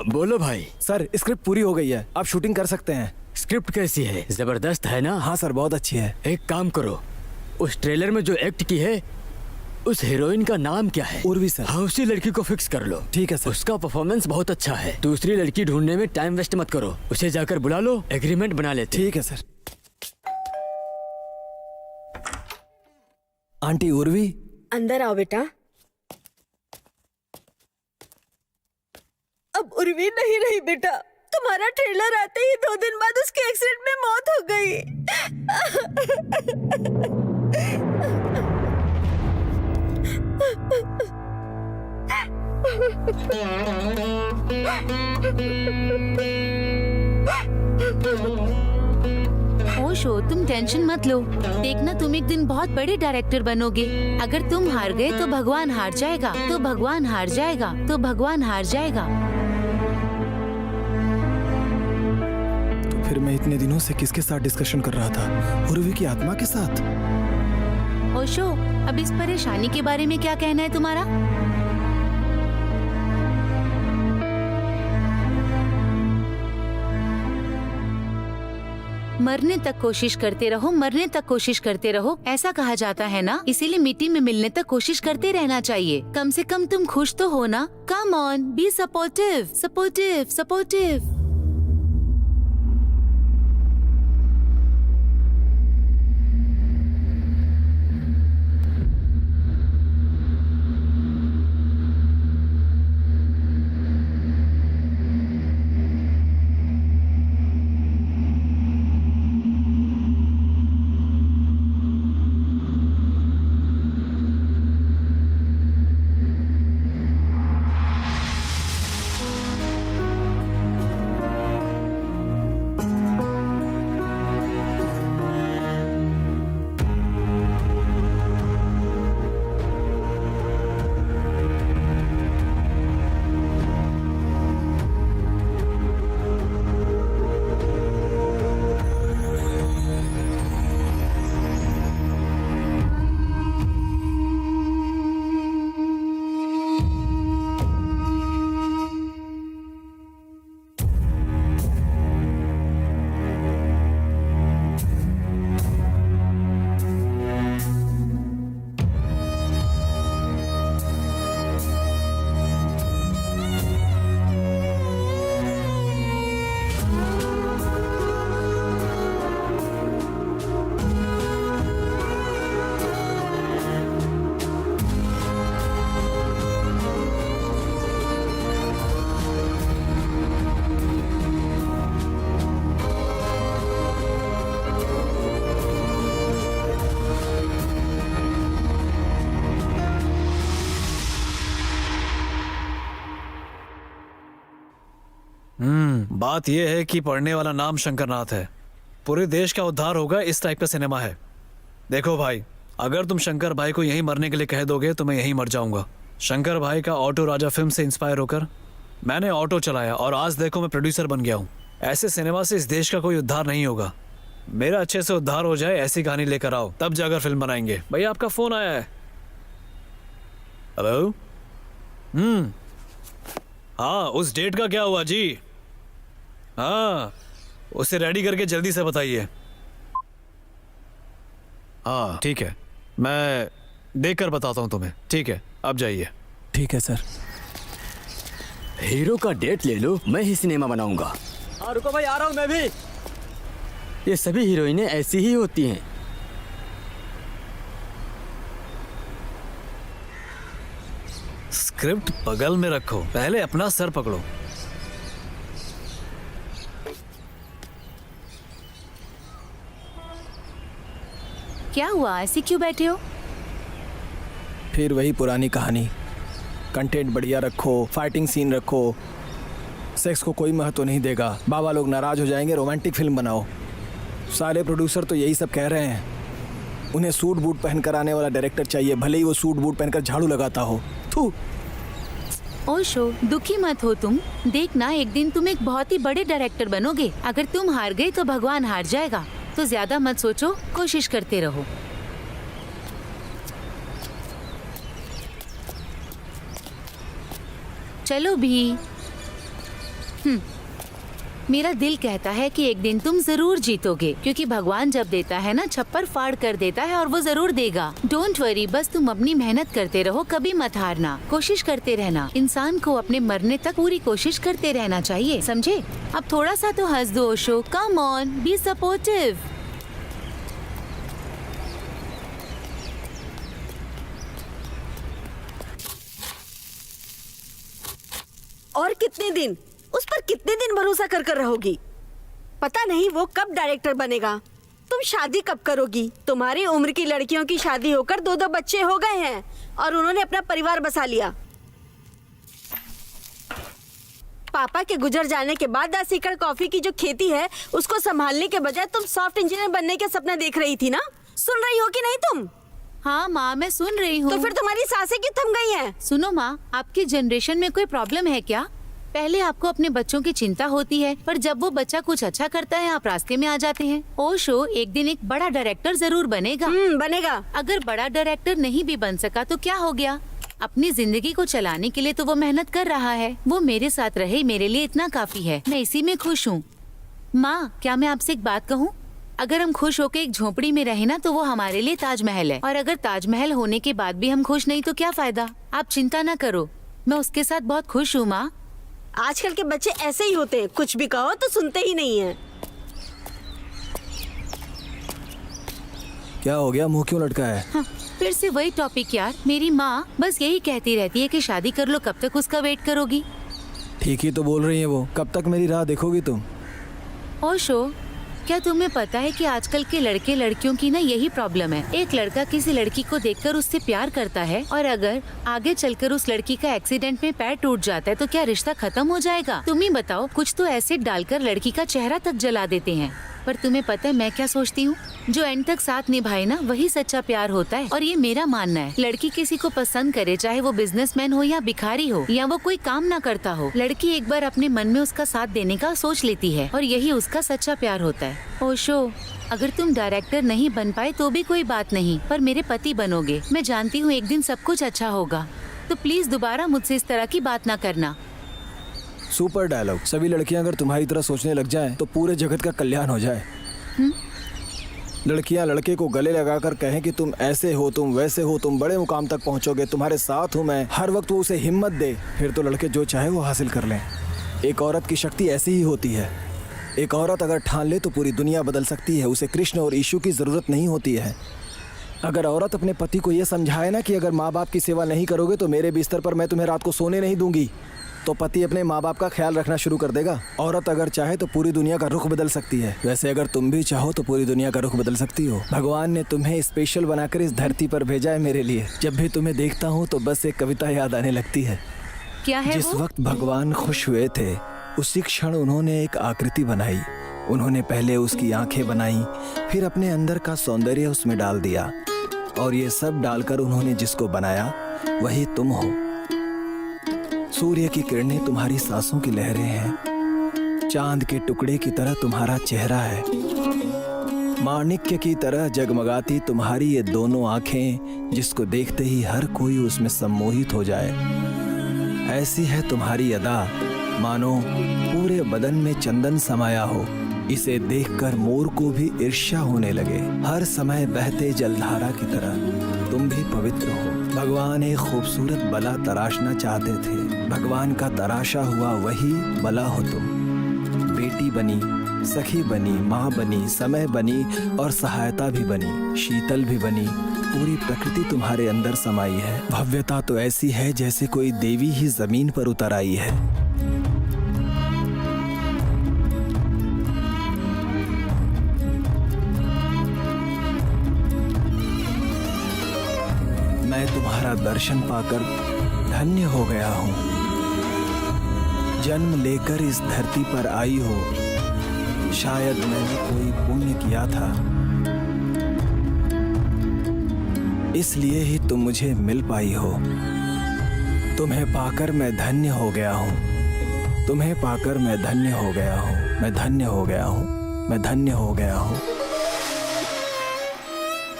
बोलो भाई। सर, स्क्रिप्ट पूरी हो गई है, आप शूटिंग कर सकते हैं। स्क्रिप्ट कैसी है? जबरदस्त है ना? हाँ सर, बहुत अच्छी है। एक काम करो, उस ट्रेलर में जो एक्ट की है उस हीरोइन का नाम क्या है? उर्वी सर। हाँ, उसी लड़की को फिक्स कर लो। ठीक है सर। उसका परफॉर्मेंस बहुत अच्छा है। दूसरी लड़की ढूंढने में टाइम वेस्ट मत करो, उसे जाकर बुला लो, एग्रीमेंट बना लेते। ठीक है सर। आंटी उर्वी, अंदर आओ बेटा। अब उर्वी नहीं रही बेटा, तुम्हारा ट्रेलर आते ही 2 दिन बाद उसके एक्सीडेंट में मौत हो गई। ओशो, तुम टेंशन मत लो, देखना तुम एक दिन बहुत बड़े डायरेक्टर बनोगे। अगर तुम हार गए तो भगवान हार जाएगा, तो भगवान हार जाएगा, तो भगवान हार जाएगा। फिर मैं इतने दिनों से किसके साथ डिस्कशन कर रहा था? उर्वी की आत्मा के साथ। ओशो, अब इस परेशानी के बारे में क्या कहना है तुम्हारा? मरने तक कोशिश करते रहो, मरने तक कोशिश करते रहो, ऐसा कहा जाता है ना, इसीलिए मिट्टी में मिलने तक कोशिश करते रहना चाहिए। कम से कम तुम खुश तो हो ना। Come on, be supportive, supportive, supportive. बात यह है कि पढ़ने वाला नाम शंकरनाथ है। पूरे देश का उद्धार होगा, इस टाइप का सिनेमा है। देखो भाई, अगर तुम शंकर भाई को यहीं मरने के लिए कह दोगे तो मैं यहीं मर जाऊंगा। शंकर भाई का ऑटो राजा फिल्म से इंस्पायर होकर मैंने ऑटो चलाया और आज देखो मैं प्रोड्यूसर बन गया हूँ। ऐसे सिनेमा से इस देश का कोई उद्धार नहीं होगा। मेरा अच्छे से उद्धार हो जाए, ऐसी कहानी लेकर आओ, तब जाकर फिल्म बनाएंगे। भाई आपका फोन आया है। हेलो। हाँ, उस डेट का क्या हुआ जी? हाँ, उसे रेडी करके जल्दी से बताइए। हाँ ठीक है, मैं देख कर बताता हूँ तुम्हें। ठीक है, अब जाइए। ठीक है सर। हीरो का डेट ले लो, मैं ही सिनेमा बनाऊंगा। हाँ रुको भाई, आ रहा हूँ मैं भी। ये सभी हीरोइनें ऐसी ही होती हैं। स्क्रिप्ट बगल में रखो, पहले अपना सर पकड़ो। क्या हुआ, ऐसे क्यों बैठे हो? फिर वही पुरानी कहानी। कंटेंट बढ़िया रखो, फाइटिंग सीन रखो, सेक्स को कोई महत्व नहीं देगा, बाबा लोग नाराज हो जाएंगे, रोमांटिक फिल्म बनाओ। सारे प्रोड्यूसर तो यही सब कह रहे हैं। उन्हें सूट बूट पहनकर आने वाला डायरेक्टर चाहिए, भले ही वो सूट बूट पहनकर झाड़ू लगाता हो। थू। ओशो, दुखी मत हो तुम। देखना, एक दिन तुम एक बहुत ही बड़े डायरेक्टर बनोगे। अगर तुम हार गए तो भगवान हार जाएगा। तो ज्यादा मत सोचो, कोशिश करते रहो। चलो भी। मेरा दिल कहता है कि एक दिन तुम जरूर जीतोगे, क्योंकि भगवान जब देता है ना, छप्पर फाड़ कर देता है और वो जरूर देगा। डोंट वरी, बस तुम अपनी मेहनत करते रहो, कभी मत हारना, कोशिश करते रहना। इंसान को अपने मरने तक पूरी कोशिश करते रहना चाहिए, समझे? अब थोड़ा सा तो हंस दो Osho, come on, be supportive. और कितने दिन, उस पर कितने दिन भरोसा कर कर रहोगी? पता नहीं वो कब डायरेक्टर बनेगा। तुम शादी कब करोगी? तुम्हारी उम्र की लड़कियों की शादी होकर 2-2 बच्चे हो गए हैं और उन्होंने अपना परिवार बसा लिया। पापा के गुजर जाने के बाद 10 एकड़ कॉफी की जो खेती है उसको संभालने के बजाय तुम सॉफ्ट इंजीनियर बनने के सपना देख रही थी ना? सुन रही हो कि नहीं तुम? हाँ माँ, मैं सुन रही हूँ। तो फिर तुम्हारी सांसें क्यों थम गई हैं? सुनो माँ, आपकी जनरेशन में कोई प्रॉब्लम है क्या? पहले आपको अपने बच्चों की चिंता होती है, पर जब वो बच्चा कुछ अच्छा करता है आप रास्ते में आ जाते हैं। ओशो एक दिन एक बड़ा डायरेक्टर जरूर बनेगा। बनेगा। अगर बड़ा डायरेक्टर नहीं भी बन सका तो क्या हो गया? अपनी जिंदगी को चलाने के लिए तो वो मेहनत कर रहा है। वो मेरे साथ रहे, मेरे लिए इतना काफी है। मैं इसी में खुश हूँ। माँ, क्या मैं आपसे एक बात कहूँ? अगर हम खुश होकर एक झोपड़ी में रहे ना, तो वो हमारे लिए ताजमहल है। और अगर ताजमहल होने के बाद भी हम खुश नहीं तो क्या फायदा? आप चिंता न करो, मैं उसके साथ बहुत खुश हूँ माँ। आजकल के बच्चे ऐसे ही होते हैं, कुछ भी कहो तो सुनते ही नहीं हैं। क्या हो गया, मुंह क्यों लटका है? हाँ, फिर से वही टॉपिक यार। मेरी माँ बस यही कहती रहती है कि शादी कर लो, कब तक उसका वेट करोगी? ठीक ही तो बोल रही है वो, कब तक मेरी राह देखोगी तुम? ओशो, क्या तुम्हें पता है कि आजकल के लड़के लड़कियों की ना यही प्रॉब्लम है। एक लड़का किसी लड़की को देखकर उससे प्यार करता है और अगर आगे चलकर उस लड़की का एक्सीडेंट में पैर टूट जाता है तो क्या रिश्ता खत्म हो जाएगा? तुम ही बताओ। कुछ तो एसिड डालकर लड़की का चेहरा तक जला देते हैं। पर तुम्हें पता है मैं क्या सोचती हूँ? जो एंड तक साथ निभाए ना, वही सच्चा प्यार होता है। और ये मेरा मानना है। लड़की किसी को पसंद करे, चाहे वो बिजनेसमैन हो या भिखारी हो या वो कोई काम ना करता हो, लड़की एक बार अपने मन में उसका साथ देने का सोच लेती है और यही उसका सच्चा प्यार होता है। ओशो, अगर तुम डायरेक्टर नहीं बन पाए तो भी कोई बात नहीं, पर मेरे पति बनोगे। मैं जानती हूँ एक दिन सब कुछ अच्छा होगा। तो प्लीज दोबारा मुझसे इस तरह की बात ना करना। Super dialogue. सभी लड़कियां अगर तुम्हारी तरह सोचने लग जाएं तो पूरे जगत का कल्याण हो जाए। लड़कियां लड़के को गले लगाकर कहें कि तुम ऐसे हो, तुम वैसे हो, तुम बड़े मुकाम तक पहुंचोगे, तुम्हारे साथ हूं मैं, हर वक्त वो उसे हिम्मत दे, फिर तो लड़के जो चाहे वो हासिल कर लें। एक औरत की शक्ति ऐसी ही होती है। एक औरत अगर ठान ले तो पूरी दुनिया बदल सकती है। उसे कृष्ण और यीशु की जरूरत नहीं होती है। अगर औरत अपने पति को ये समझाए ना कि अगर माँ बाप की सेवा नहीं करोगे तो मेरे बिस्तर पर मैं तुम्हें रात को सोने नहीं दूंगी, तो पति अपने माँ बाप का ख्याल रखना शुरू कर देगा। औरत अगर चाहे तो पूरी दुनिया का रुख बदल सकती है। वैसे अगर तुम भी चाहो तो पूरी दुनिया का रुख बदल सकती हो। भगवान ने तुम्हें स्पेशल बनाकर इस धरती पर भेजा है मेरे लिए। जब भी तुम्हें देखता हूँ तो बस एक कविता याद आने लगती है। क्या है जिस वो? वक्त भगवान खुश हुए थे उसी क्षण उन्होंने एक आकृति बनाई। उन्होंने पहले उसकी आंखें बनाई, फिर अपने अंदर का सौंदर्य उसमें डाल दिया, और ये सब डालकर उन्होंने जिसको बनाया वही तुम हो। सूर्य की किरणें तुम्हारी सांसों की लहरें हैं, चांद के टुकड़े की तरह तुम्हारा चेहरा है, माणिक्य की तरह जगमगाती तुम्हारी ये दोनों आंखें, जिसको देखते ही हर कोई उसमें सम्मोहित हो जाए। ऐसी है तुम्हारी अदा, मानो पूरे बदन में चंदन समाया हो। इसे देखकर मोर को भी ईर्ष्या होने लगे। हर समय बहते जलधारा की तरह तुम भी पवित्र हो। भगवान एक खूबसूरत बला तराशना चाहते थे। भगवान का तराशा हुआ वही बला हो तुम। बेटी बनी, सखी बनी, माँ बनी, समय बनी और सहायता भी बनी, शीतल भी बनी। पूरी प्रकृति तुम्हारे अंदर समाई है। भव्यता तो ऐसी है जैसे कोई देवी ही जमीन पर उतर आई है। मैं तुम्हारा दर्शन पाकर धन्य हो गया हूँ। जन्म लेकर इस धरती पर आई हो, शायद मैंने कोई पुण्य किया था, इसलिए ही तुम मुझे मिल पाई हो। तुम्हें पाकर मैं धन्य हो गया हूँ। तुम्हें पाकर मैं धन्य हो गया हूँ। मैं धन्य हो गया हूँ। मैं धन्य हो गया हूँ।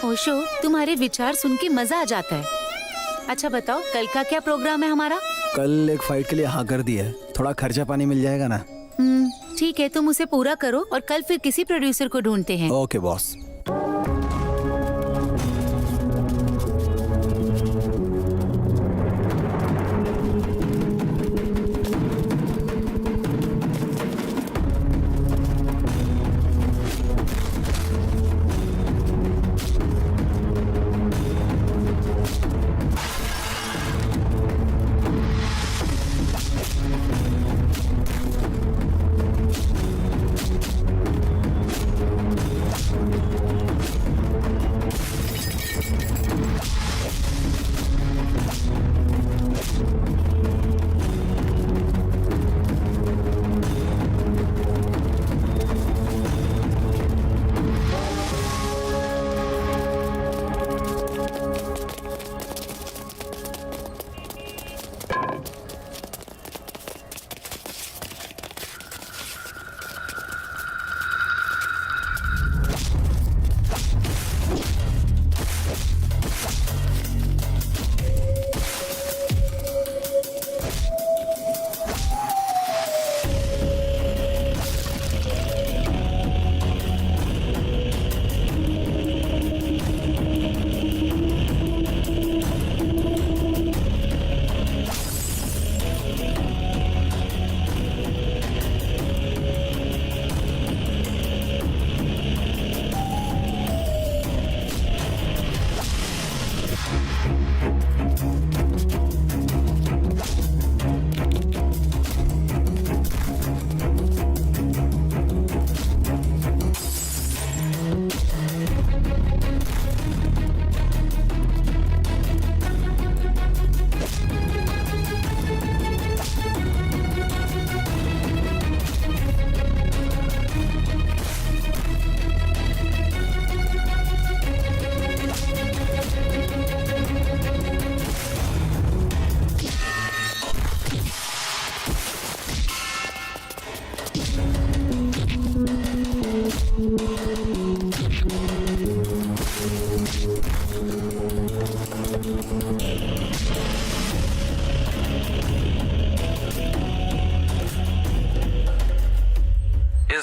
ओशो, तुम्हारे विचार सुन के मजा आ जाता है। अच्छा बताओ, कल का क्या प्रोग्राम है हमारा? कल एक फाइट के लिए हाँ कर दिया है। थोड़ा खर्चा पानी मिल जाएगा ना? ठीक है, तुम उसे पूरा करो और कल फिर किसी प्रोड्यूसर को ढूंढते हैं। Okay boss.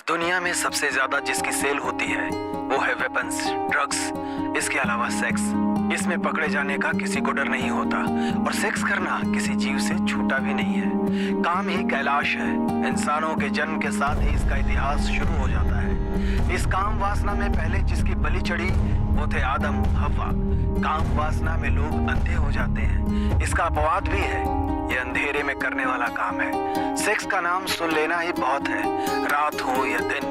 दुनिया में सबसे ज्यादा जिसकी सेल होती है वो है वेपन्स, ड्रग्स, इसके अलावा सेक्स। इसमें पकड़े जाने का किसी को डर नहीं होता और सेक्स करना किसी जीव से छूटा भी नहीं है। काम ही कैलाश है। इंसानों के जन्म के साथ ही इसका इतिहास शुरू हो जाता है। इस काम वासना में पहले जिसकी बलि चढ़ी वो थे आदम हव्वा। काम वासना में लोग अंधे हो जाते हैं। इसका अपवाद भी है, ये अंधेरे में करने वाला काम है। सेक्स का नाम सुन लेना ही बहुत है। रात हो या दिन,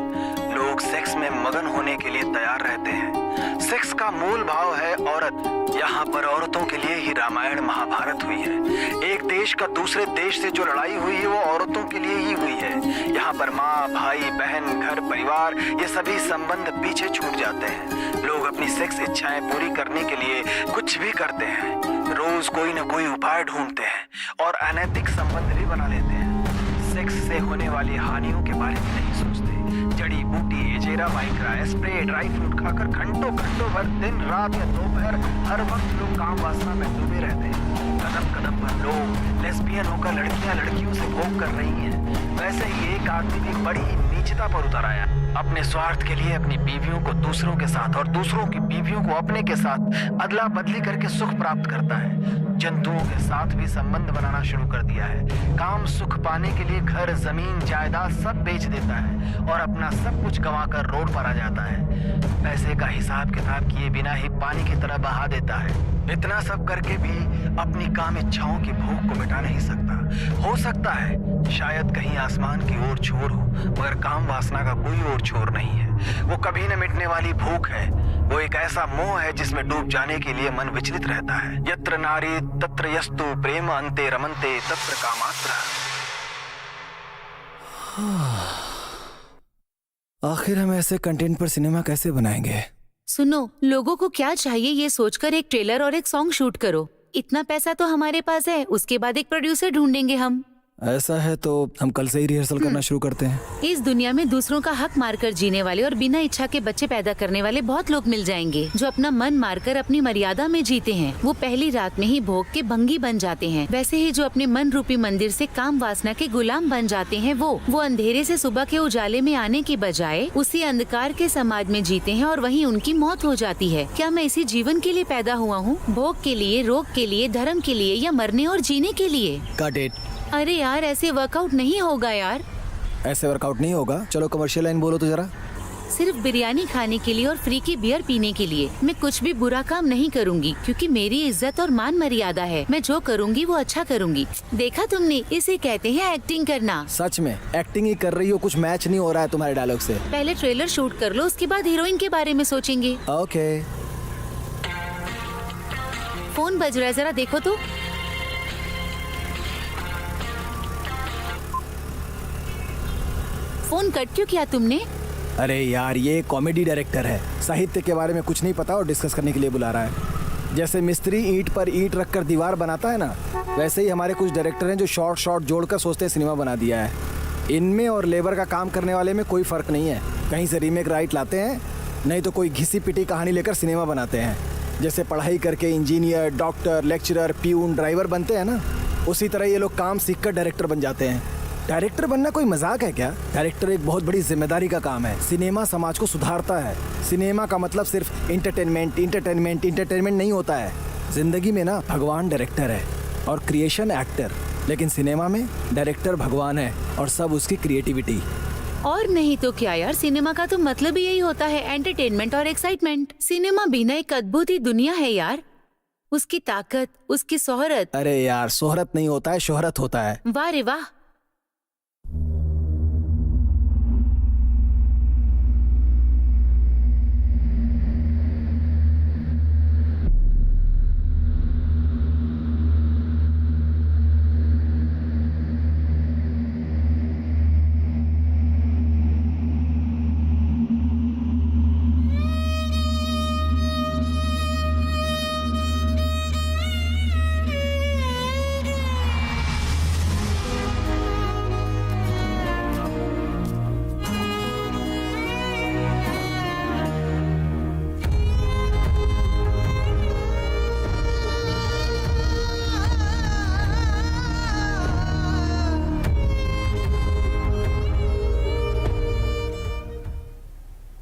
लोग सेक्स में मगन होने के लिए तैयार रहते हैं। सेक्स का मूल भाव है औरत। यहाँ पर औरतों के लिए ही रामायण महाभारत हुई है। एक देश का दूसरे देश से जो लड़ाई हुई है वो औरतों के लिए ही हुई है। यहाँ पर माँ, भाई, बहन, घर, परिवार, ये सभी संबंध पीछे छूट जाते हैं। लोग अपनी सेक्स इच्छाएं पूरी करने के लिए कुछ भी करते हैं। रोज कोई न कोई उपाय ढूंढते हैं और अनैतिक संबंध भी बना लेते हैं। सेक्स से होने वाली हानियों के बारे में नहीं सोचते। जड़ी बूटी, एजेरा, वाइग्रा, स्प्रे, ड्राई फ्रूट खाकर घंटों भर दिन रात या दोपहर हर वक्त लोग काम वासना में डूबे रहते हैं। कदम कदम पर लोग लेस्बियन होकर लड़कियां लड़कियों से भोग कर रही हैं। वैसे ही एक आदमी भी बड़ी ही नीचता पर उतर आया। अपने स्वार्थ के लिए अपनी बीवियों को दूसरों के साथ और दूसरों की बीवियों को अपने के साथ अदला बदली करके सुख प्राप्त करता है। जंतुओं के साथ भी संबंध बनाना शुरू कर दिया है। काम सुख पाने के लिए घर, जमीन, जायदाद सब बेच देता है और अपना सब कुछ गंवाकर रोड पर आ जाता है। पैसे का हिसाब किताब किए बिना ही पानी की तरह बहा देता है। इतना सब करके भी अपनी काम इच्छाओं की भूख को मिटा नहीं सकता। हो सकता है शायद कहीं आसमान की ओर छोर हो, मगर काम वासना का कोई और छोर नहीं है। वो कभी न मिटने वाली भूख है। वो एक ऐसा मोह है जिसमें डूब जाने के लिए मन विचलित रहता है। यत्र नारी तत्र यस्तु प्रेम अन्ते रमन्ते तत्र कामात्र। आखिर हम ऐसे कंटेंट पर सिनेमा कैसे बनाएंगे? सुनो, लोगों को क्या चाहिए ये सोचकर एक ट्रेलर और एक सॉन्ग शूट करो। इतना पैसा तो हमारे पास है, उसके बाद एक प्रोड्यूसर ढूंढेंगे हम। ऐसा है तो हम कल से ही रिहर्सल करना शुरू करते हैं। इस दुनिया में दूसरों का हक मारकर जीने वाले और बिना इच्छा के बच्चे पैदा करने वाले बहुत लोग मिल जाएंगे जो अपना मन मारकर अपनी मर्यादा में जीते हैं। वो पहली रात में ही भोग के भंगी बन जाते हैं। वैसे ही जो अपने मन रूपी मंदिर से काम वासना के गुलाम बन जाते हैं, वो अंधेरे से सुबह के उजाले में आने की बजाय उसी अंधकार के समाज में जीते हैं और वहीं उनकी मौत हो जाती है। क्या मैं इसी जीवन के लिए पैदा हुआ हूँ? भोग के लिए, रोग के लिए, धर्म के लिए या मरने और जीने के लिए? Got it. अरे यार, ऐसे वर्कआउट नहीं होगा यार। ऐसे वर्कआउट नहीं होगा। चलो कमर्शियल लाइन बोलो तो जरा। सिर्फ बिरयानी खाने के लिए और फ्री की बियर पीने के लिए मैं कुछ भी बुरा काम नहीं करूंगी, क्योंकि मेरी इज्जत और मान मर्यादा है। मैं जो करूंगी वो अच्छा करूंगी। देखा तुमने, इसे कहते हैं एक्टिंग करना। सच में एक्टिंग ही कर रही हो, कुछ मैच नहीं हो रहा है तुम्हारे डायलॉग से। पहले ट्रेलर शूट कर लो, उसके बाद हीरोइन के बारे में सोचेंगे। ओके। फोन बज रहा है, जरा देखो तो। फोन कट क्यों किया तुमने? अरे यार, ये कॉमेडी डायरेक्टर है, साहित्य के बारे में कुछ नहीं पता और डिस्कस करने के लिए बुला रहा है। जैसे मिस्त्री ईंट पर ईंट रखकर दीवार बनाता है ना, वैसे ही हमारे कुछ डायरेक्टर हैं जो शॉर्ट जोड़कर सोचते सिनेमा बना दिया है। इनमें और लेबर का काम करने वाले में कोई फर्क नहीं है। कहीं से रीमेक राइट लाते हैं, नहीं तो कोई घिसी पिटी कहानी लेकर सिनेमा बनाते हैं। जैसे पढ़ाई करके engineer, doctor, lecturer, peon, driver बनते हैं ना, उसी तरह ये लोग काम सीखकर डायरेक्टर बन जाते हैं। डायरेक्टर बनना कोई मजाक है क्या? डायरेक्टर एक बहुत बड़ी जिम्मेदारी का काम है। सिनेमा समाज को सुधारता है। सिनेमा का मतलब सिर्फ इंटरटेनमेंट नहीं होता है। जिंदगी में ना भगवान डायरेक्टर है और क्रिएशन एक्टर, लेकिन सिनेमा में डायरेक्टर भगवान है और सब उसकी क्रिएटिविटी। और नहीं तो क्या यार, सिनेमा का तो मतलब ही यही होता है, एंटरटेनमेंट और एक्साइटमेंट। सिनेमा भी ना एक अद्भुत ही दुनिया है यार। उसकी ताकत, उसकी शोहरत। अरे यार, शोहरत नहीं होता है, शोहरत होता है। वाह रे वाह।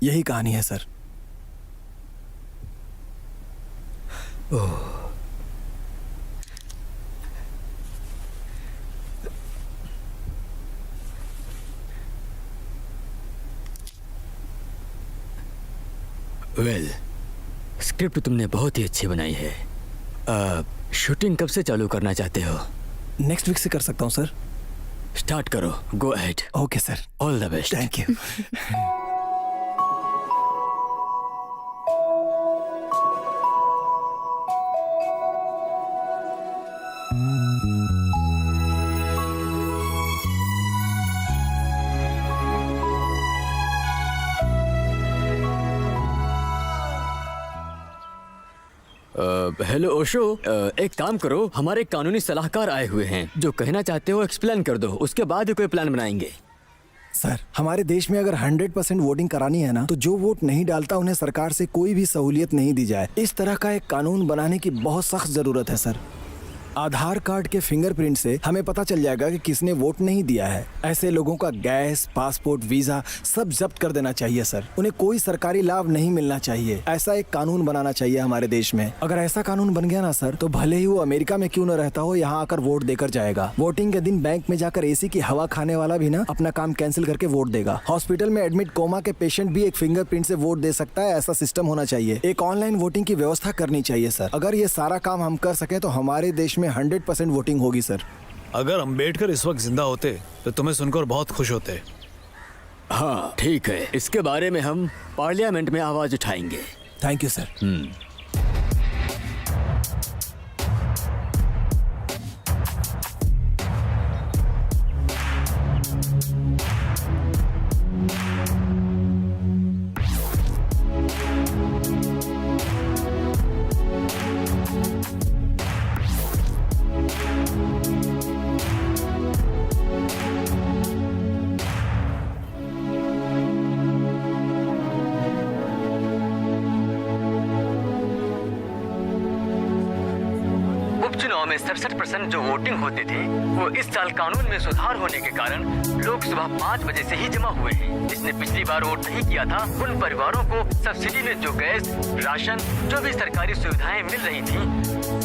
यही कहानी है सर। वेल, स्क्रिप्ट तुमने बहुत ही अच्छी बनाई है। शूटिंग कब से चालू करना चाहते हो? नेक्स्ट वीक से कर सकता हूँ सर। स्टार्ट करो, go ahead. Okay sir, all the best. Thank you. Hello Osho, एक काम करो, हमारे कानूनी सलाहकार आए हुए हैं। जो कहना चाहते हो एक्सप्लेन कर दो, उसके बाद ही कोई प्लान बनाएंगे। सर, हमारे देश में अगर 100% वोटिंग करानी है ना, तो जो वोट नहीं डालता उन्हें सरकार से कोई भी सहूलियत नहीं दी जाए। इस तरह का एक कानून बनाने की बहुत सख्त जरूरत है सर। आधार कार्ड के फिंगरप्रिंट से हमें पता चल जाएगा कि किसने वोट नहीं दिया है। ऐसे लोगों का गैस, पासपोर्ट, वीजा सब जब्त कर देना चाहिए सर। उन्हें कोई सरकारी लाभ नहीं मिलना चाहिए। ऐसा एक कानून बनाना चाहिए हमारे देश में। अगर ऐसा कानून बन गया ना सर, तो भले ही वो अमेरिका में क्यों न रहता हो, यहाँ आकर वोट देकर जाएगा। वोटिंग के दिन बैंक में जाकर एसी की हवा खाने वाला भी ना अपना काम कैंसिल करके वोट देगा। हॉस्पिटल में एडमिट कोमा के पेशेंट भी एक फिंगरप्रिंट से वोट दे सकता है। ऐसा सिस्टम होना चाहिए। एक ऑनलाइन वोटिंग की व्यवस्था करनी चाहिए सर। अगर ये सारा काम हम कर सके तो हमारे देश में 100% वोटिंग होगी सर। अगर अम्बेडकर इस वक्त जिंदा होते तो तुम्हें सुनकर बहुत खुश होते। हाँ ठीक है, इसके बारे में हम पार्लियामेंट में आवाज उठाएंगे। Thank you sir. उपचुनाव में 67% जो वोटिंग होते थे, वो इस साल कानून में सुधार होने के कारण लोग सुबह 5 बजे से ही जमा हुए हैं। जिसने पिछली बार वोट नहीं किया था, उन परिवारों को सब्सिडी में जो गैस, राशन, जो भी सरकारी सुविधाएं मिल रही थी,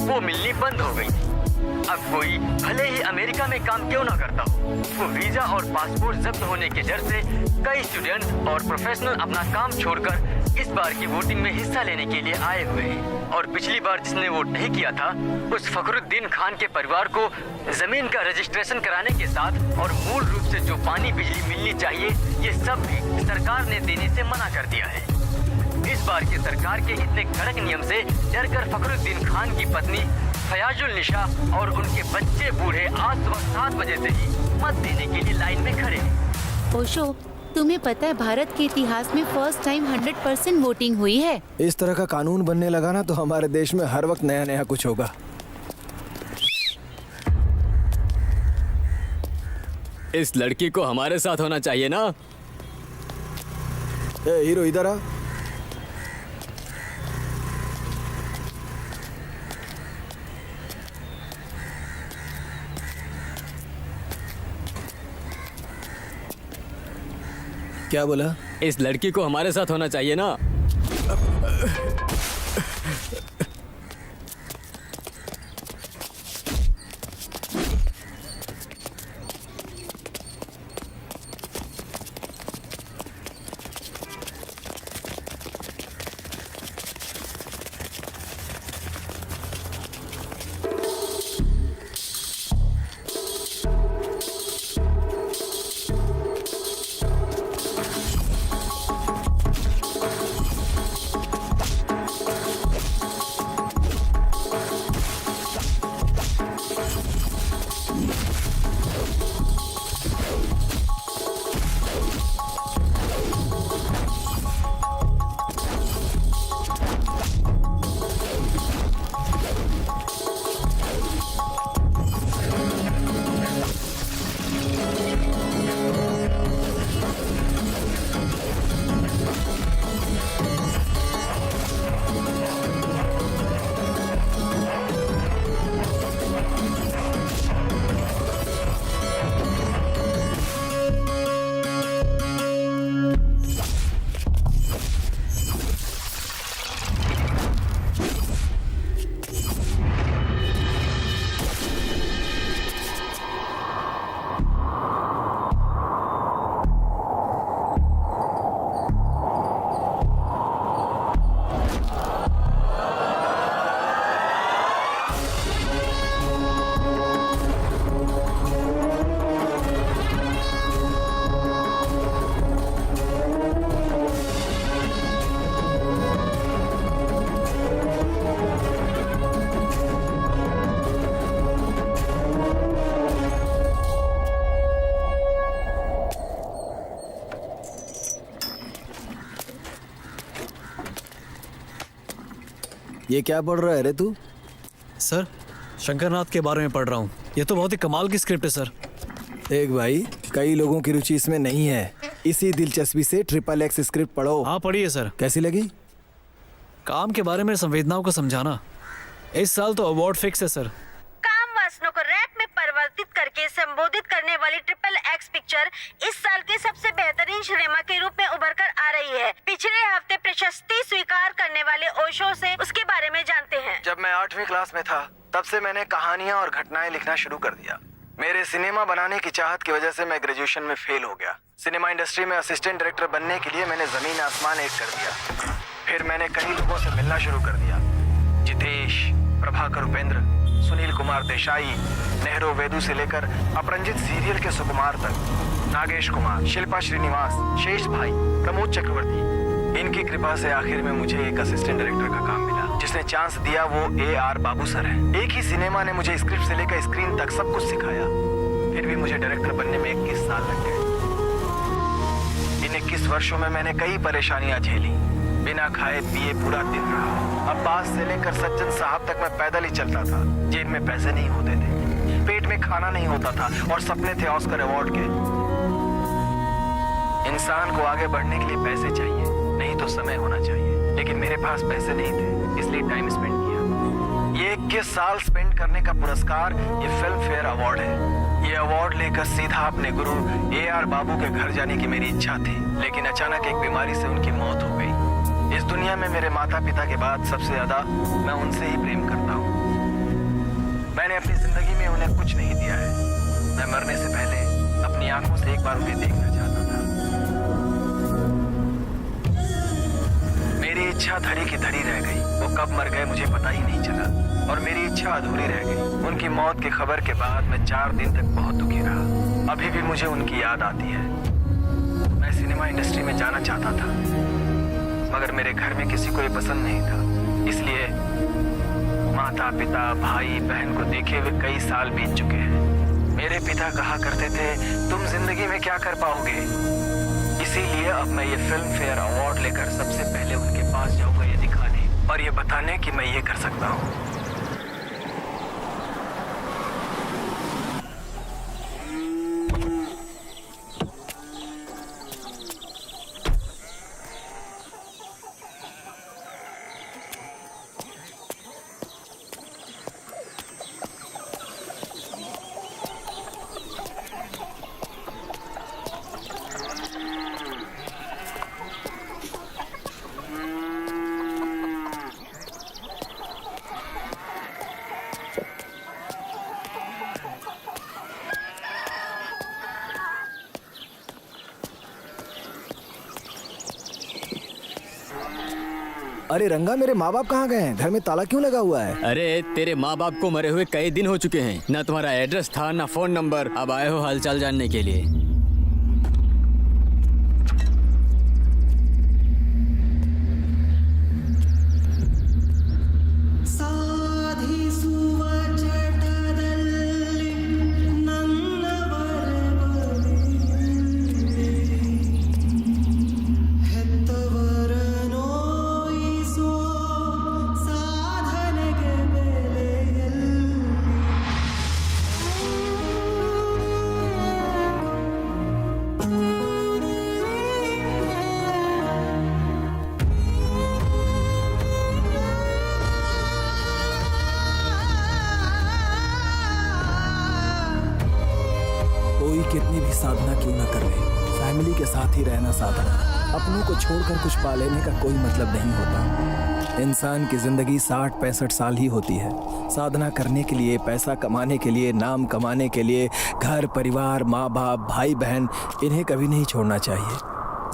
वो मिलनी बंद हो गई। अब कोई भले ही अमेरिका में काम क्यों ना करता हो, वो वीजा और पासपोर्ट जब्त होने के डर से कई स्टूडेंट और प्रोफेशनल अपना काम छोड़कर इस बार की वोटिंग में हिस्सा लेने के लिए आए हुए हैं। और पिछली बार जिसने वोट नहीं किया था, उस फखरुद्दीन खान के परिवार को जमीन का रजिस्ट्रेशन कराने के साथ और मूल रूप से जो पानी बिजली मिलनी चाहिए, ये सब भी सरकार ने देने से मना कर दिया है। इस बार की सरकार के इतने कड़क नियम से डरकर फखरुद्दीन खान की पत्नी फयाजुल निशा और उनके बच्चे बूढ़े आज सुबह 7 बजे से ही मत देने के लिए लाइन में खड़े हैं। ओशो, तुम्हें पता है भारत के इतिहास में फर्स्ट टाइम 100% वोटिंग हुई है। इस तरह का कानून बनने लगा ना, तो हमारे देश में हर वक्त नया नया कुछ होगा। इस लड़की को हमारे साथ होना चाहिए ना। ए हीरो, इधर आ। क्या बोला? इस लड़की को हमारे साथ होना चाहिए ना। ये क्या पढ़ रहा है रे तू? सर, शंकरनाथ के बारे में पढ़ रहा हूँ। ये तो बहुत ही कमाल की स्क्रिप्ट है सर। एक भाई, कई लोगों की रुचि इसमें नहीं है। इसी दिलचस्पी से XXX स्क्रिप्ट पढ़ो। हाँ पढ़िए सर। कैसी लगी? काम के बारे में संवेदनाओं को समझाना। इस साल तो अवार्ड फिक्स है सर। काम वासनों को रैप में परिवर्तित करके संबोधित करने वाली XXX पिक्चर इस साल के सबसे बेहतरीन सिनेमा के रूप में उभर कर आ रही है। पिछले हफ्ते प्रशस्ति स्वीकार करने वाले ओशो से उसके बारे में जानते हैं। जब मैं 8वीं क्लास में था तब से मैंने कहानियां और घटनाएं लिखना शुरू कर दिया। मेरे सिनेमा बनाने की चाहत की वजह से मैं ग्रेजुएशन में फेल हो गया। सिनेमा इंडस्ट्री में असिस्टेंट डायरेक्टर बनने के लिए मैंने जमीन आसमान एक कर दिया। फिर मैंने कई लोगों से मिलना शुरू कर दिया। जितेश, प्रभाकर उपेंद्र, सुनील कुमार देसाई, नेहरू वेदु से लेकर अपरंजित सीरियल के सुकुमार तक, नागेश कुमार, शिल्पा श्रीनिवास, शेष भाई, प्रमोद चक्रवर्ती। इनकी कृपा से आखिर में मुझे एक असिस्टेंट डायरेक्टर का काम मिला। जिसने चांस दिया वो AR बाबू सर है। एक ही सिनेमा ने मुझे स्क्रिप्ट से लेकर स्क्रीन तक सब कुछ सिखाया। फिर भी मुझे डायरेक्टर बनने में 21 साल लग गए। इन 21 वर्षों में मैंने कई परेशानियां झेली। बिना खाए पिए पूरा दिन रहा। अब्बास से लेकर सज्जन साहब तक मैं पैदल ही चलता था। जेब में पैसे नहीं होते थे, पेट में खाना नहीं होता था और सपने थे ऑस्कर अवार्ड के। इंसान को आगे बढ़ने के लिए पैसे चाहिए, नहीं तो समय होना चाहिए। लेकिन मेरे पास पैसे नहीं थे, इसलिए टाइम स्पेंड किया। ये 21 साल स्पेंड करने का पुरस्कार ये फिल्म फेयर अवार्ड है। ये अवार्ड लेकर सीधा अपने गुरु AR बाबू के घर जाने की मेरी इच्छा थी, लेकिन अचानक एक बीमारी से उनकी मौत हो गई। इस दुनिया में मेरे माता पिता के बाद सबसे ज्यादा मैं उनसे ही प्रेम करता हूँ। मैंने अपनी जिंदगी में उन्हें कुछ नहीं दिया है। मैं मरने से पहले अपनी आंखों से एक बार उन्हें देखना चाहता था। मेरी इच्छा धरी की धरी रह गई। वो कब मर गए मुझे पता ही नहीं चला और मेरी इच्छा अधूरी रह गई। उनकी मौत की खबर के बाद मैं 4 दिन तक बहुत दुखी रहा। अभी भी मुझे उनकी याद आती है। मैं सिनेमा इंडस्ट्री में जाना चाहता था, मगर मेरे घर में किसी को ये पसंद नहीं था। इसलिए माता पिता भाई बहन को देखे हुए कई साल बीत चुके हैं। मेरे पिता कहा करते थे तुम जिंदगी में क्या कर पाओगे। इसीलिए अब मैं ये फिल्म फेयर अवार्ड लेकर सबसे पहले उनके पास जाऊंगा ये दिखाने और ये बताने कि मैं ये कर सकता हूँ। अरे रंगा, मेरे माँ बाप कहाँ गए हैं? घर में ताला क्यों लगा हुआ है? अरे तेरे माँ बाप को मरे हुए कई दिन हो चुके हैं। ना तुम्हारा एड्रेस था ना फोन नंबर। अब आए हो हालचाल जानने के लिए। कोई कितनी भी साधना क्यों ना कर ले, फैमिली के साथ ही रहना साधना। अपनों को छोड़कर कुछ पा लेने का कोई मतलब नहीं होता। इंसान की जिंदगी 60-65 साल ही होती है। साधना करने के लिए, पैसा कमाने के लिए, नाम कमाने के लिए घर परिवार, माँ बाप, भाई बहन, इन्हें कभी नहीं छोड़ना चाहिए।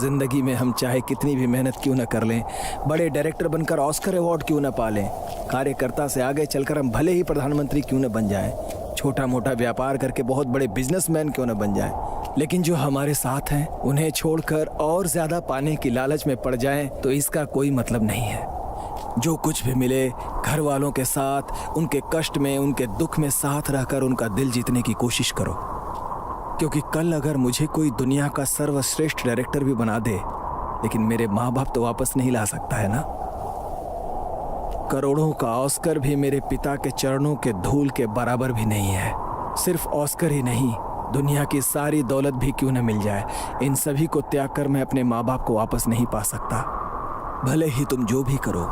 जिंदगी में हम चाहे कितनी भी मेहनत क्यों ना कर लें, बड़े डायरेक्टर बनकर ऑस्कर अवार्ड क्यों ना पा लें, कार्यकर्ता से आगे चलकर हम भले ही प्रधानमंत्री क्यों ना बन जाएं, छोटा मोटा व्यापार करके बहुत बड़े बिजनेसमैन क्यों ना बन जाएं, लेकिन जो हमारे साथ हैं उन्हें छोड़कर और ज्यादा पाने की लालच में पड़ जाएं तो इसका कोई मतलब नहीं है। जो कुछ भी मिले, घर वालों के साथ, उनके कष्ट में, उनके दुख में साथ रहकर उनका दिल जीतने की कोशिश करो। क्योंकि कल अगर मुझे कोई दुनिया का सर्वश्रेष्ठ डायरेक्टर भी बना दे, लेकिन मेरे माँ बाप तो वापस नहीं ला सकता है ना। करोड़ों का ऑस्कर भी मेरे पिता के चरणों के धूल के बराबर भी नहीं है। सिर्फ ऑस्कर ही नहीं, दुनिया की सारी दौलत भी क्यों न मिल जाए, इन सभी को त्याग कर मैं अपने माँ बाप को वापस नहीं पा सकता। भले ही तुम जो भी करो।